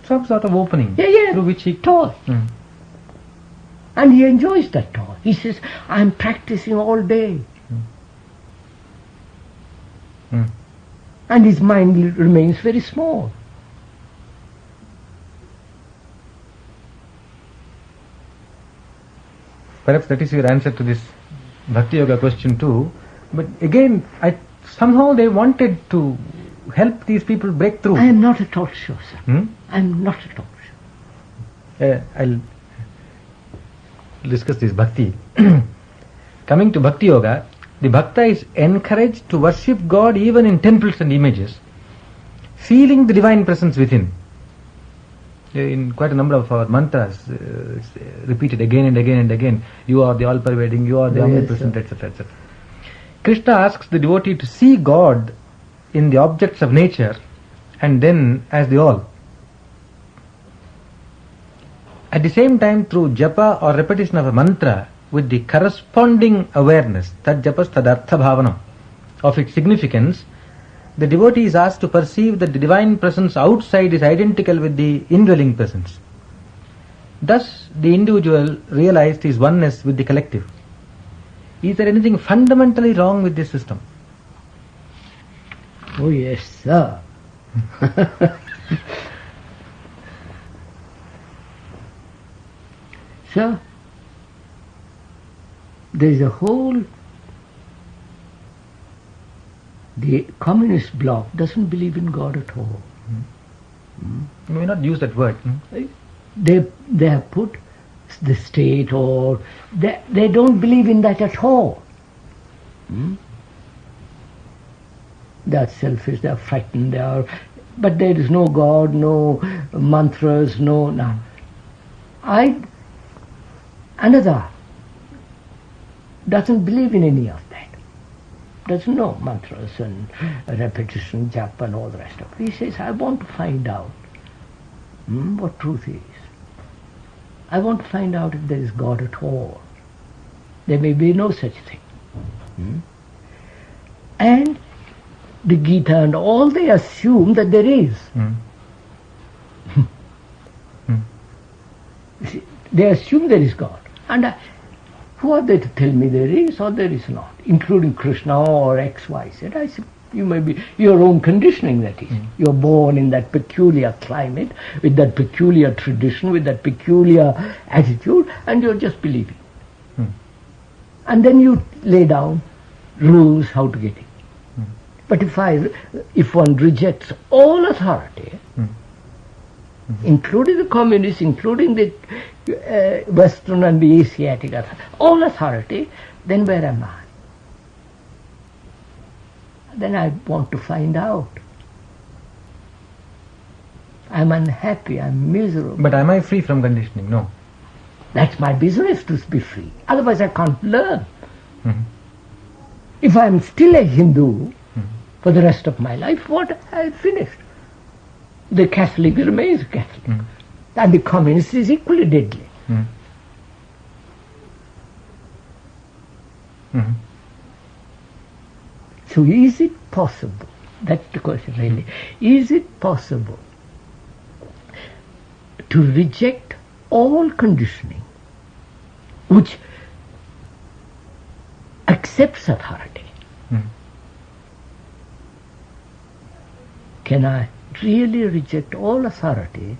Some sort of opening. Yeah. Through which he... Toy. And he enjoys that toy. He says, I'm practicing all day. And his mind remains very small. Perhaps that is your answer to this Bhakti Yoga question too. But again, somehow they wanted to help these people break through. I am not at all sure, sir. I am not at all sure. I'll discuss this Bhakti. Coming to Bhakti Yoga, the Bhakta is encouraged to worship God even in temples and images, feeling the divine presence within. In quite a number of our mantras, it's repeated again and again and again. You are the all-pervading, you are the omnipresent, etc., etc. Krishna asks the devotee to see God in the objects of nature and then as the all. At the same time, through japa or repetition of a mantra with the corresponding awareness, tad japas tadartha bhavanam, of its significance, the devotee is asked to perceive that the divine presence outside is identical with the indwelling presence. Thus, the individual realized his oneness with the collective. Is there anything fundamentally wrong with this system? Oh yes, sir. Sir, there is a whole... The communist bloc doesn't believe in God at all. You may not use that word. They have put the state, or they don't believe in that at all. They are selfish, they are frightened, but there is no God, no mantras, no. Another doesn't believe in any of that. Doesn't know mantras and repetition, japa and all the rest of it. He says, I want to find out what truth is. I want to find out if there is God at all. There may be no such thing. And the Gita and all, they assume that there is. See, they assume there is God. And who are they to tell me there is or there is not, including Krishna or X, Y, Z? I said, you may be your own conditioning, that is. You're born in that peculiar climate, with that peculiar tradition, with that peculiar attitude, and you're just believing. And then you lay down rules how to get it. But if one rejects all authority, including the communists, including the Western and the Asiatic authority, all authority, then where am I? Then I want to find out. I'm unhappy, I'm miserable. But am I free from conditioning? No. That's my business, to be free. Otherwise I can't learn. If I'm still a Hindu for the rest of my life, what? I finished. The Catholic remains Catholic. And the communist is equally deadly. So is it possible, that's the question really, is it possible to reject all conditioning which accepts authority? Can I really reject all authority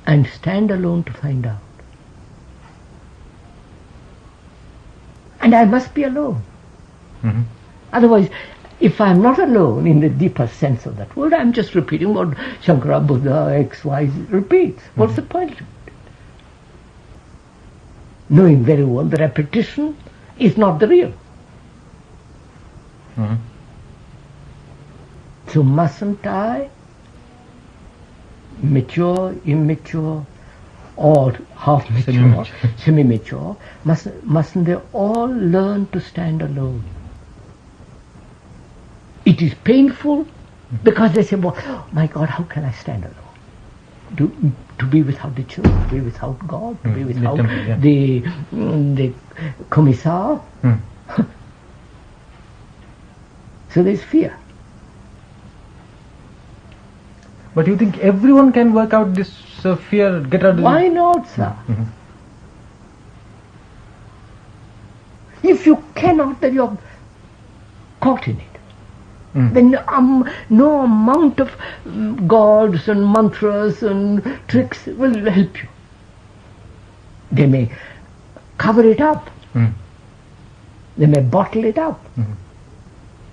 and stand alone to find out? And I must be alone. Otherwise, if I'm not alone in the deeper sense of that word, I'm just repeating what Shankara, Buddha, X, Y repeats. What's the point of it? Knowing very well the repetition is not the real. So mustn't I, mature, immature, or half mature, semi-mature, mustn't they all learn to stand alone? It is painful because they say, well, oh my God, how can I stand alone? To be without the church, to be without God, to be without the commissar. So there's fear. But you think everyone can work out this fear, get out of Why not, sir? If you cannot, then you're caught in it. Then no amount of gods and mantras and tricks will help you. They may cover it up. They may bottle it up.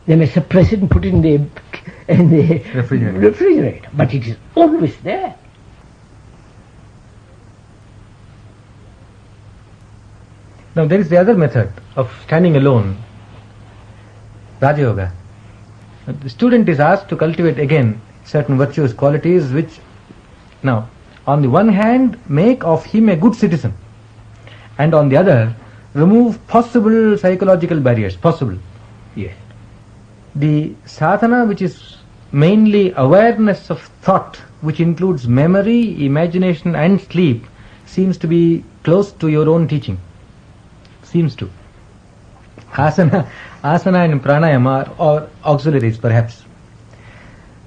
They may suppress it and put it in the refrigerator. But it is always there. Now there is the other method of standing alone, Raja Yoga. The student is asked to cultivate again certain virtuous qualities which, now, on the one hand, make of him a good citizen, and on the other, remove possible psychological barriers. Possible. Yes. The sadhana, which is mainly awareness of thought, which includes memory, imagination and sleep, seems to be close to your own teaching. Seems to. Asana and pranayama or auxiliaries perhaps.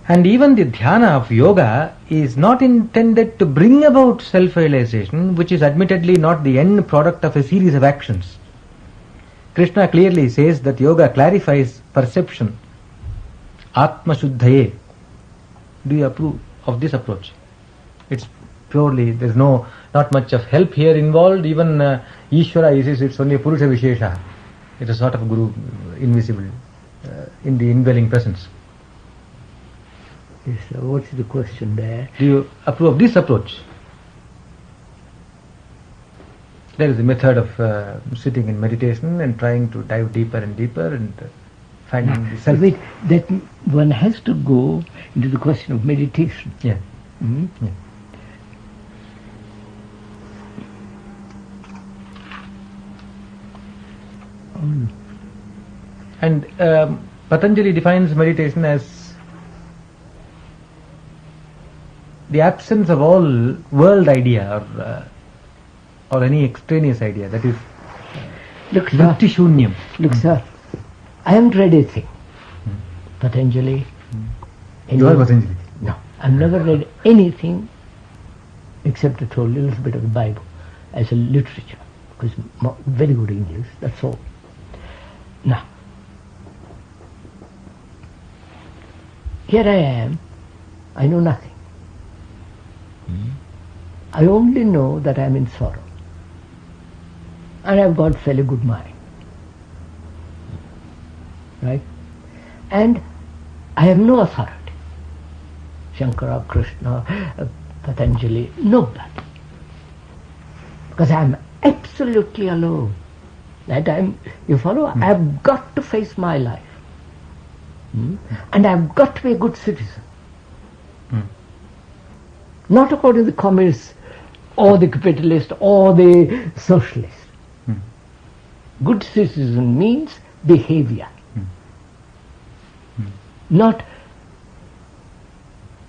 And even the dhyana of yoga is not intended to bring about self-realization, which is admittedly not the end product of a series of actions. Krishna clearly says that yoga clarifies perception. Atma Shuddhaye. Do you approve of this approach? It's purely, there's not much of help here involved. Even Ishvara says it's only a Purusha Vishesha. It is sort of Guru, invisible, in the indwelling presence. Yes, sir. What's the question there? Do you approve of this approach? There is a method of sitting in meditation and trying to dive deeper and deeper and finding the self. Wait, that one has to go into the question of meditation. Yeah. Hmm? Yeah. And Patanjali defines meditation as the absence of all world idea or any extraneous idea. That is Look, sir. Vritti Shunyam. Look, sir, I haven't read a thing. Patanjali. You are Patanjali. No, I've never read anything except a little bit of the Bible as a literature, because very good English, that's all. Now, here I am, I know nothing. I only know that I'm in sorrow. And I've got fairly good mind. Right? And I have no authority. Shankara, Krishna, Patanjali, nobody. Because I'm absolutely alone. That you follow? I've got to face my life. And I've got to be a good citizen. Not according to the communist or the capitalist or the socialist. Good citizen means behavior. Not,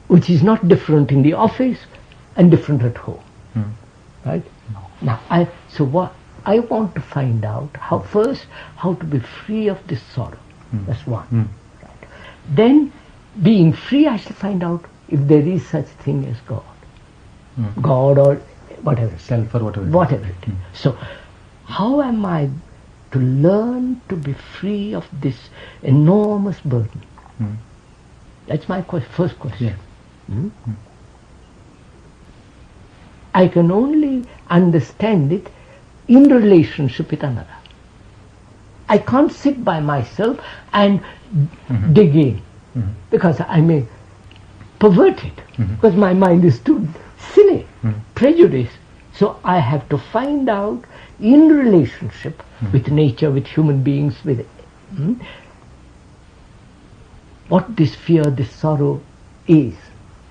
which is not different in the office and different at home. Right? Now, what I want to find out how to be free of this sorrow. That's one. Right. Then, being free, I shall find out if there is such thing as God. God or whatever. Self or whatever. Whatever it is. So, how am I to learn to be free of this enormous burden? That's my first question. Yeah. I can only understand it in relationship with another. I can't sit by myself and dig in, because I may pervert it, because my mind is too silly, prejudiced. So I have to find out in relationship with nature, with human beings, with what this fear, this sorrow is,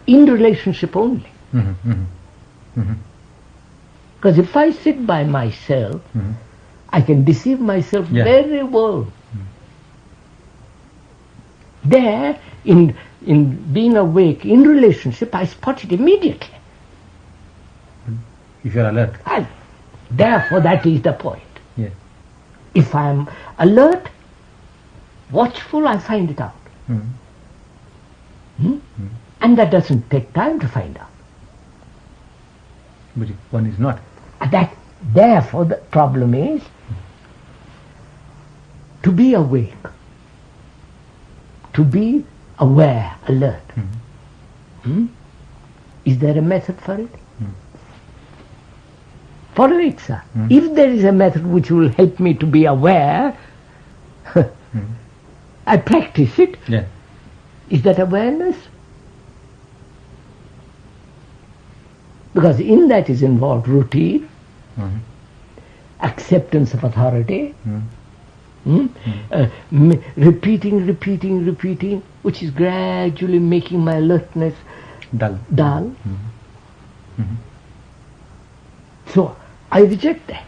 in relationship only. Because if I sit by myself, I can deceive myself very well. There, in being awake, in relationship, I spot it immediately. If you are alert. And therefore, that is the point. Yeah. If I am alert, watchful, I find it out. And that doesn't take time to find out. But if one is not. Therefore, the problem is to be awake, to be aware, alert. Is there a method for it? Follow it, sir. If there is a method which will help me to be aware, I practice it. Yeah. Is that awareness? Because in that is involved routine, acceptance of authority, repeating, which is gradually making my alertness dull. So I reject that,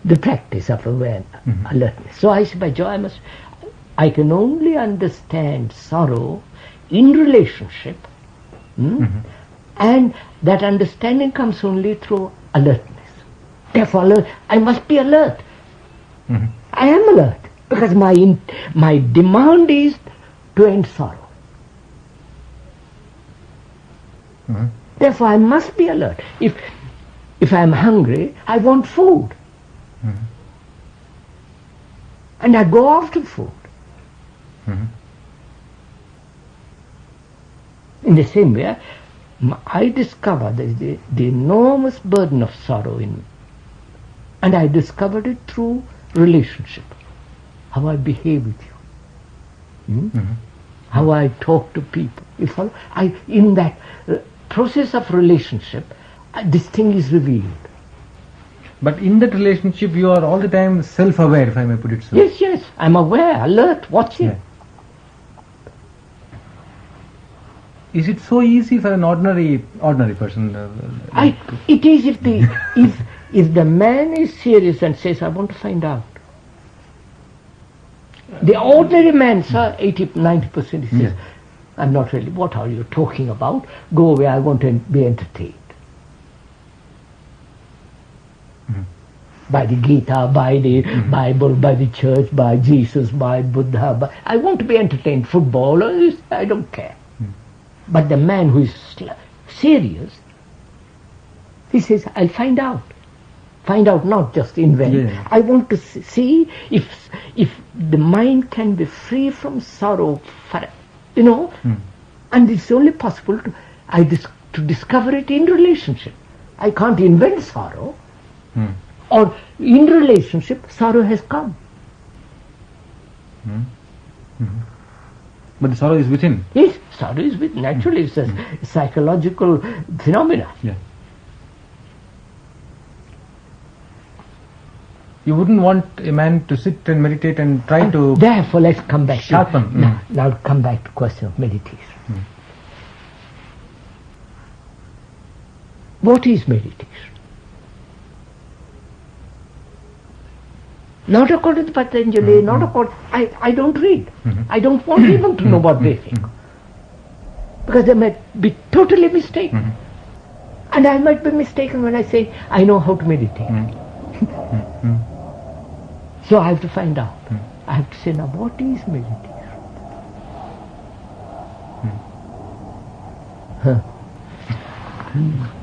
the practice of awareness, alertness. So I say, by joy, I can only understand sorrow in relationship, and that understanding comes only through alertness. Therefore, I must be alert. I am alert because my demand is to end sorrow. Therefore, I must be alert. If I am hungry, I want food. And I go after food. In the same way, I discover the enormous burden of sorrow in me. And I discovered it through relationship. How I behave with you. How I talk to people. You follow? In that process of relationship, this thing is revealed. But in that relationship, you are all the time self-aware, if I may put it so. Yes, I'm aware, alert, watching. Yeah. Is it so easy for an ordinary person? It is if the man is serious and says, I want to find out. The ordinary man, sir, 80-90% he says, I'm not really, what are you talking about? Go away, I want to be entertained. By the Gita, by the Bible, by the church, by Jesus, by Buddha. I want to be entertained. Football, I don't care. But the man who is serious, he says, I'll find out. Find out, not just invent. Yeah. I want to see if the mind can be free from sorrow, and it's only possible to discover it in relationship. I can't invent sorrow. Or in relationship, sorrow has come. But the sorrow is within. Yes, sorrow is within. Naturally, it's a psychological phenomena. Yeah. You wouldn't want a man to sit and meditate and try to... Therefore, let's come back sharpen. Now come back to question of meditation. What is meditation? Not according to Patanjali, not according... I don't read. I don't want even to know what they think. Because they might be totally mistaken. And I might be mistaken when I say, I know how to meditate. So I have to find out. I have to say, now what is meditation?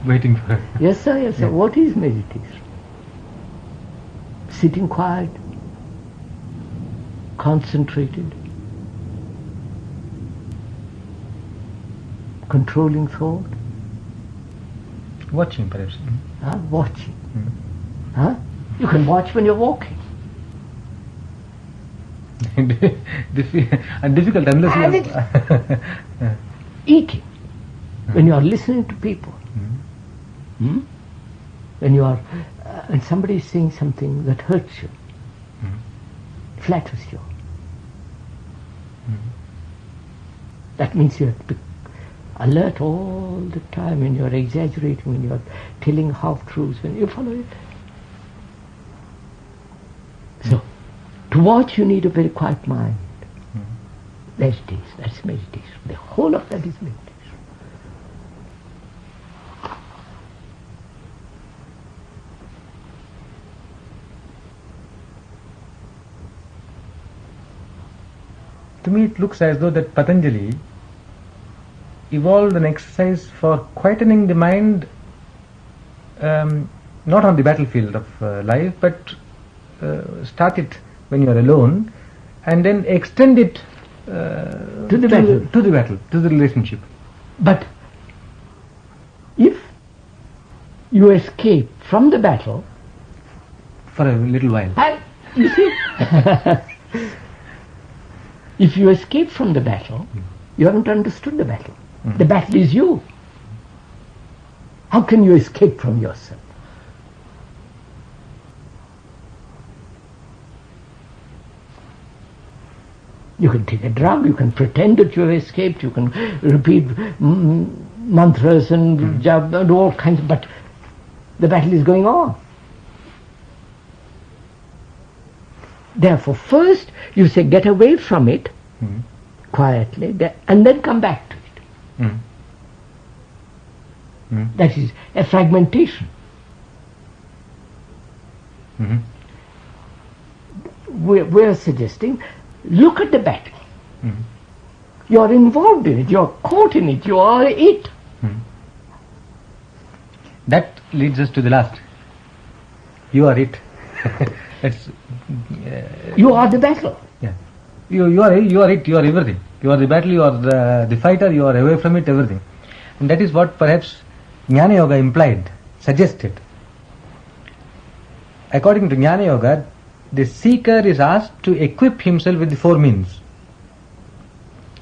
Waiting for her. Yes, sir, yes, sir. What is meditation? Sitting quiet, concentrated, controlling thought. Watching, perhaps. Watching. You can watch when you're walking. And difficult unless you are... Eating. When you are listening to people. When you are... and somebody is saying something that hurts you, flatters you. That means you have to be alert all the time when you are exaggerating, when you are telling half-truths, when you follow it. So, to watch you need a very quiet mind. That is, that's meditation. The whole of that is meditation. To me it looks as though that Patanjali evolved an exercise for quietening the mind, not on the battlefield of life, but start it when you are alone and then extend it to the battle, to the relationship. But if you escape from the battle, for a little while, you see, if you escape from the battle, you haven't understood the battle. The battle is you. How can you escape from yourself? You can take a drug, you can pretend that you have escaped, you can repeat mantras and jab and all kinds, but the battle is going on. Therefore, first you say get away from it quietly, and then come back to it. That is a fragmentation. we're suggesting, look at the battle. Mm. You're involved in it, you're caught in it, you are it. Mm. That leads us to the last. You are it. It's, You are the battle. yeah. You are it, you are everything. You are the battle, you are the fighter, you are away from it, everything. And that is what perhaps Jnana Yoga implied, suggested. According to Jnana Yoga, the seeker is asked to equip himself with the four means.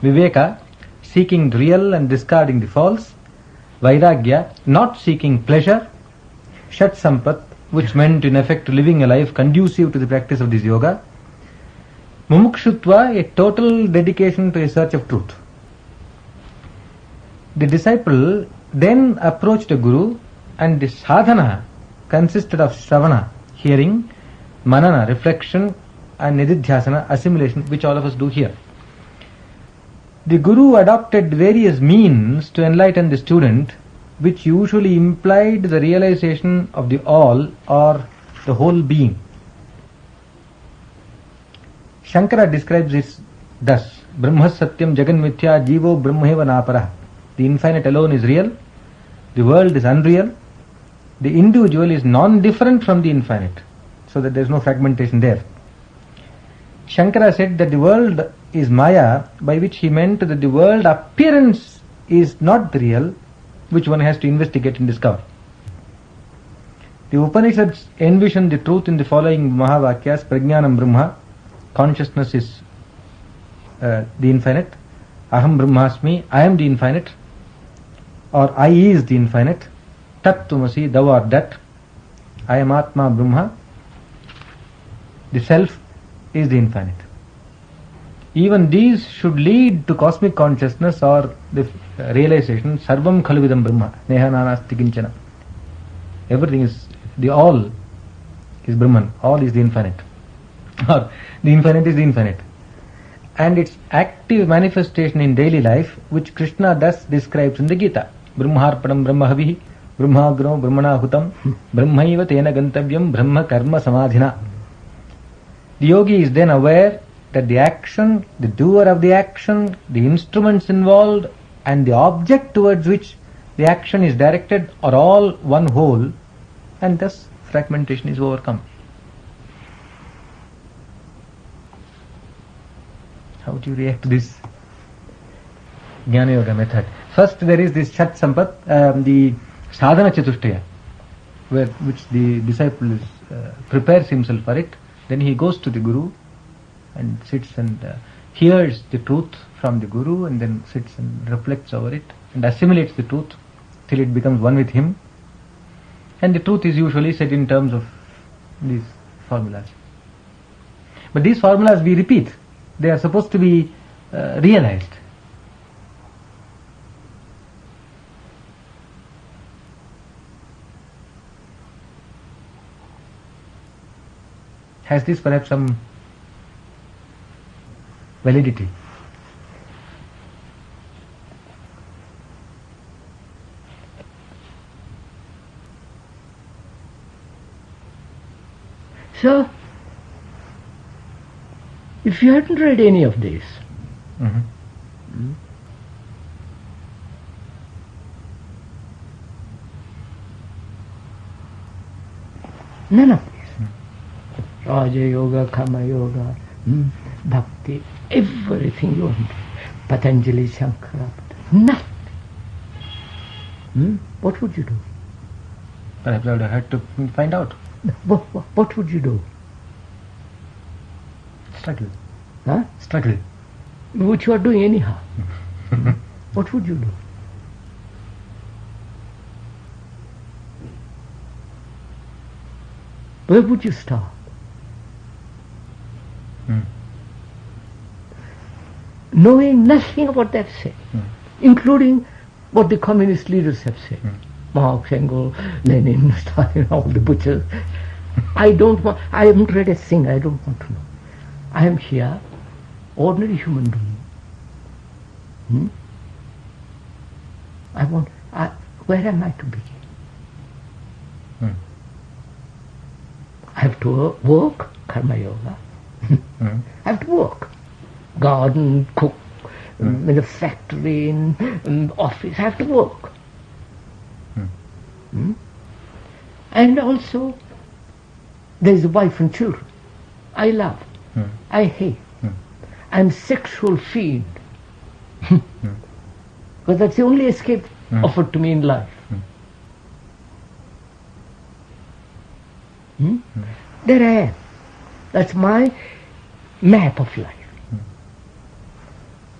Viveka, seeking the real and discarding the false. Vairagya, not seeking pleasure. Shat Sampat, which meant in effect living a life conducive to the practice of this yoga. Mumukshutva, a total dedication to a search of truth. The disciple then approached a guru, and the sadhana consisted of shravana, hearing, manana, reflection, and nididhyasana, assimilation, which all of us do here. The guru adopted various means to enlighten the student, which usually implied the realization of the all or the whole being. Shankara describes this thus: Brahma Satyam Jagan Mithya Jivo Brahmeva Napara. The infinite alone is real, the world is unreal, the individual is non-different from the infinite, so that there is no fragmentation there. Shankara said that the world is Maya, by which he meant that the world appearance is not the real, which one has to investigate and discover. The Upanishads envision the truth in the following Mahavakyas: Prajnanam Brahma, consciousness is the infinite. Aham Brahmasmi, I am the infinite. Or I is the infinite. Tat Tumasi, thou art that. I am Atma Brahma. The self is the infinite. Even these should lead to cosmic consciousness or the realization, Sarvam Khalvidam Brahma, Neha Nanasti Kinchana. Everything is, the all is Brahman, all is the infinite. Or the infinite is the infinite. And its active manifestation in daily life, which Krishna thus describes in the Gita. Brahmarpanam Brahmahavihi, Brahmagno Brahmana Hutam, Brahmaiva Tena Gantavyam Brahma Karma Samadhina. The yogi is then aware that the action, the doer of the action, the instruments involved, and the object towards which the action is directed are all one whole, and thus fragmentation is overcome. How do you react to this Jnana Yoga method? First, there is this Shat Sampat, the Sadhana Chatushtaya, which the disciple prepares himself for it. Then he goes to the Guru and sits and hears the truth from the Guru, and then sits and reflects over it and assimilates the truth till it becomes one with him. And the truth is usually said in terms of these formulas. But these formulas we repeat. They are supposed to be realized. Has this perhaps some validity? So, if you hadn't read any of this, none of this, Raja Yoga, Kama Yoga, Bhakti, everything you want, Patanjali, Shankara, nothing. What would you do? Perhaps I would have had to find out. What would you do? Struggle. Huh? Struggle. Which you are doing anyhow. What would you do? Where would you start? Knowing nothing of what they've said, including what the communist leaders have said. Marx, Engels, Lenin, Stalin, all the butchers. I haven't read a thing, I don't want to know. I am here, ordinary human being. Where am I to begin? I have to work, Karma Yoga, I have to work. Garden, cook, in a factory, in office. I have to work. And also, there is a wife and children. I love. I hate. I'm sexual fiend. Because that's the only escape offered to me in life. There I am. That's my map of life.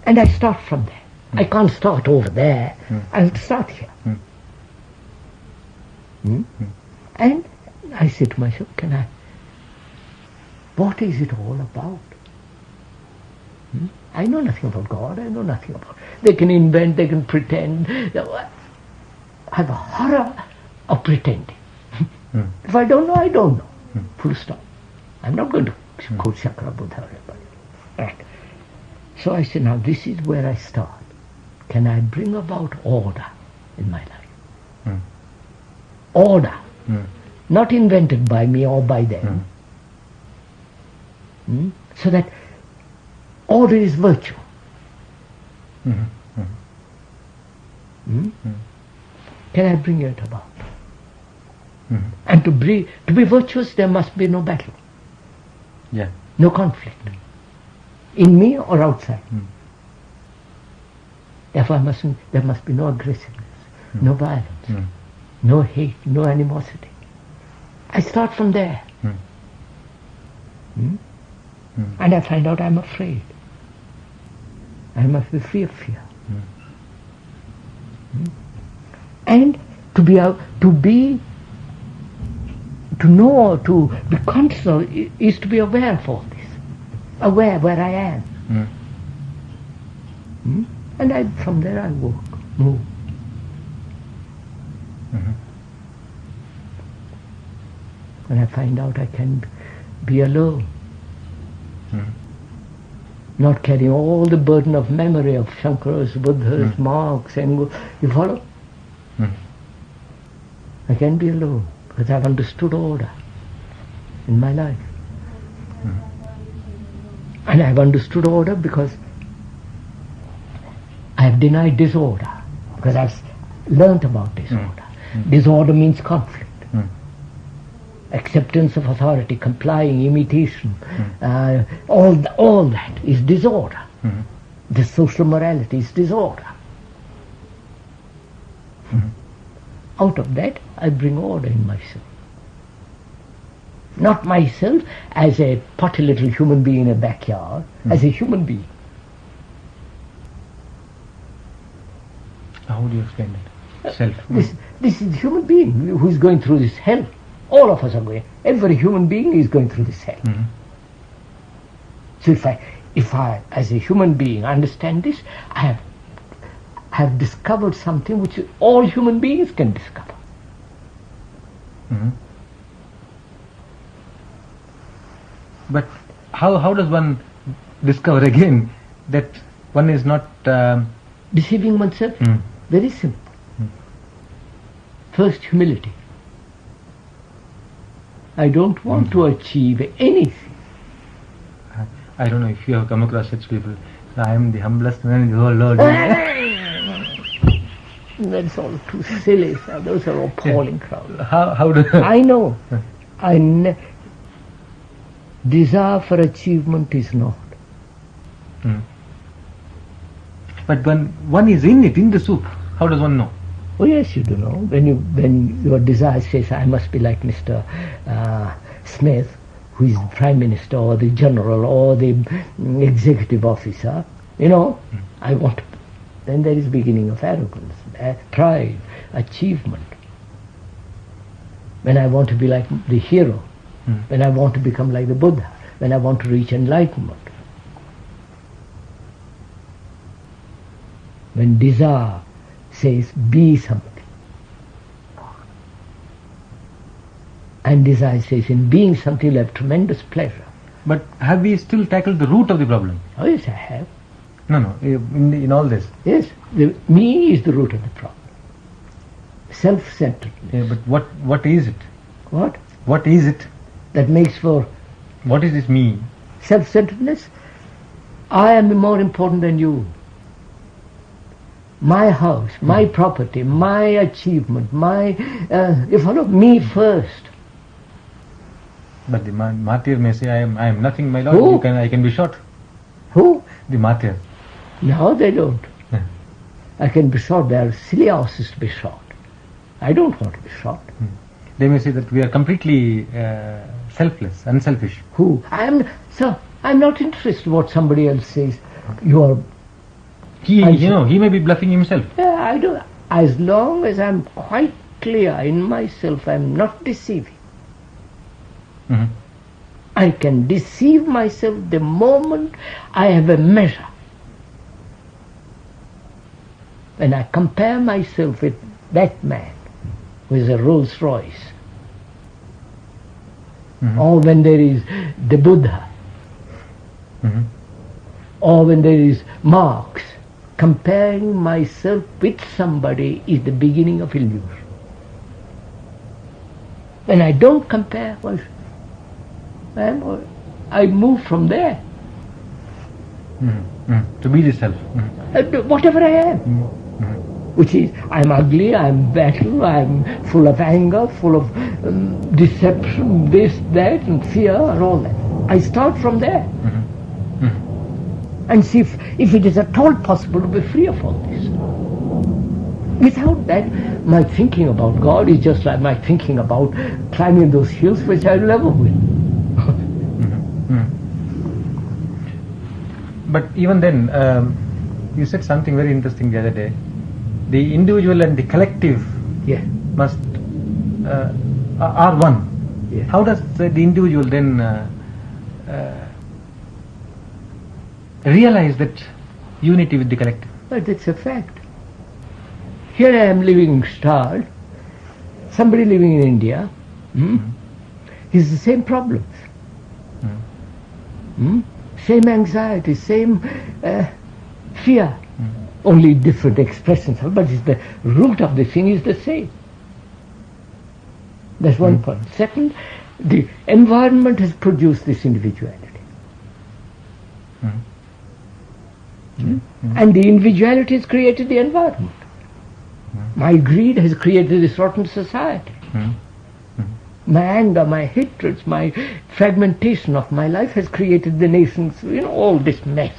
And I start from there. I can't start over there. I have to start here. And I say to myself, what is it all about? I know nothing about God. I know nothing about. They can invent, they can pretend. I have a horror of pretending. If I don't know, I don't know. Full stop. I'm not going to quote Shakara Buddha or everybody. Right. So I say, now this is where I start. Can I bring about order in my life? Order. Not invented by me or by them. So that order is virtue. Can I bring it about? And to be virtuous, there must be no battle. Yeah. No conflict. In me or outside. Therefore there must be no aggressiveness, no violence, no hate, no animosity. I start from there. And I find out I'm afraid. I must be free of fear. And to be conscious is to be aware of all this. Aware where I am. And from there I walk, move. And I find out I can be alone. Not carrying all the burden of memory of Shankaras, Buddhas, Marx, Engels. You follow? I can be alone because I've understood order in my life. And I've understood order because I have denied disorder, because I've learnt about disorder. Disorder means conflict. Acceptance of authority, complying, imitation, all that is disorder. The social morality is disorder. Out of that, I bring order in myself. Not myself as a potty little human being in a backyard, as a human being. How do you explain that? Self. This is the human being who is going through this hell. All of us are going. Every human being is going through this hell. So if I, as a human being, understand this, I have discovered something which all human beings can discover. But how does one discover again that one is not deceiving oneself? Very simple. First, humility. I don't want to achieve anything. I don't know if you have come across such people. I am the humblest man in the whole world. That's all too silly, sir. Those are appalling crowds. How do I know. Desire for achievement is not. But when one is in it, in the soup, how does one know? Oh yes, you do know. When your desire says, I must be like Mr. Smith, who is the Prime Minister or the General or the Executive Officer, I want to. Then there is beginning of arrogance, pride, achievement. When I want to be like the hero, when I want to become like the Buddha, when I want to reach enlightenment. When desire says, be something. And desire says, in being something you'll have tremendous pleasure. But have we still tackled the root of the problem? Oh yes, I have. No, in all this. Yes, me is the root of the problem. Self-centeredness. Yeah, but what is it? What? What is it? That makes for... What is this me? self-centeredness. I am more important than you. My house, my property, my achievement, you follow, me first. But the martyr may say, I am nothing, my Lord. Who? I can be shot. Who? The martyr. No, they don't. I can be shot. They are silly asses to be shot. I don't want to be shot. They may say that we are completely selfless, unselfish. Who? I'm not interested what somebody else says. You are. He may be bluffing himself. Yeah, I do. As long as I'm quite clear in myself, I'm not deceiving. Mhm. I can deceive myself the moment I have a measure. When I compare myself with that man with a Rolls Royce, or when there is the Buddha, or when there is Marx, comparing myself with somebody is the beginning of illusion. When I don't compare, well, I move from there. To be the self. Whatever I am. Which is, I'm ugly, I'm battle, I'm full of anger, full of deception, this, that, and fear, and all that. I start from there. And see if it is at all possible to be free of all this. Without that, my thinking about God is just like my thinking about climbing those hills, which I never will. But even then, you said something very interesting the other day. The individual and the collective must are one. Yeah. How does the individual then realize that unity with the collective? But it's a fact. Here I am living starved. Somebody living in India, has the same problems. Same anxiety, same fear. Only different expressions, but it's the root of the thing is the same. That's one point. Second, the environment has produced this individuality. And the individuality has created the environment. My greed has created this rotten society. My anger, my hatreds, my fragmentation of my life has created the nations, all this mess.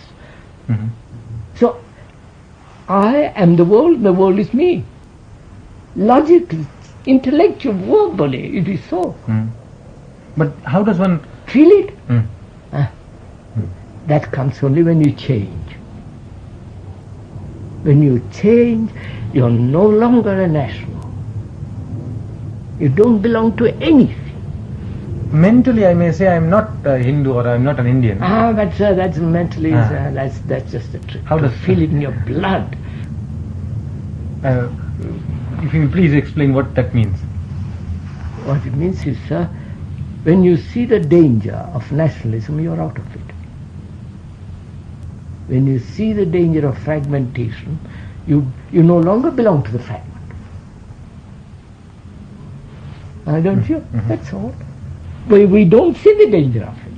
So, I am the world is me. Logically, intellectually, verbally, it is so. But how does one Feel it? That comes only when you change. When you change, you're no longer a national. You don't belong to anything. mentally I may say I am not a Hindu or I am not an Indian? That's mentally, that's just the trick. How to does feel it in your blood. If you will please explain what that means. What it means is, sir, when you see the danger of nationalism, you're out of it. When you see the danger of fragmentation, you no longer belong to the fragment. Don't you? That's all. We don't see the danger of it.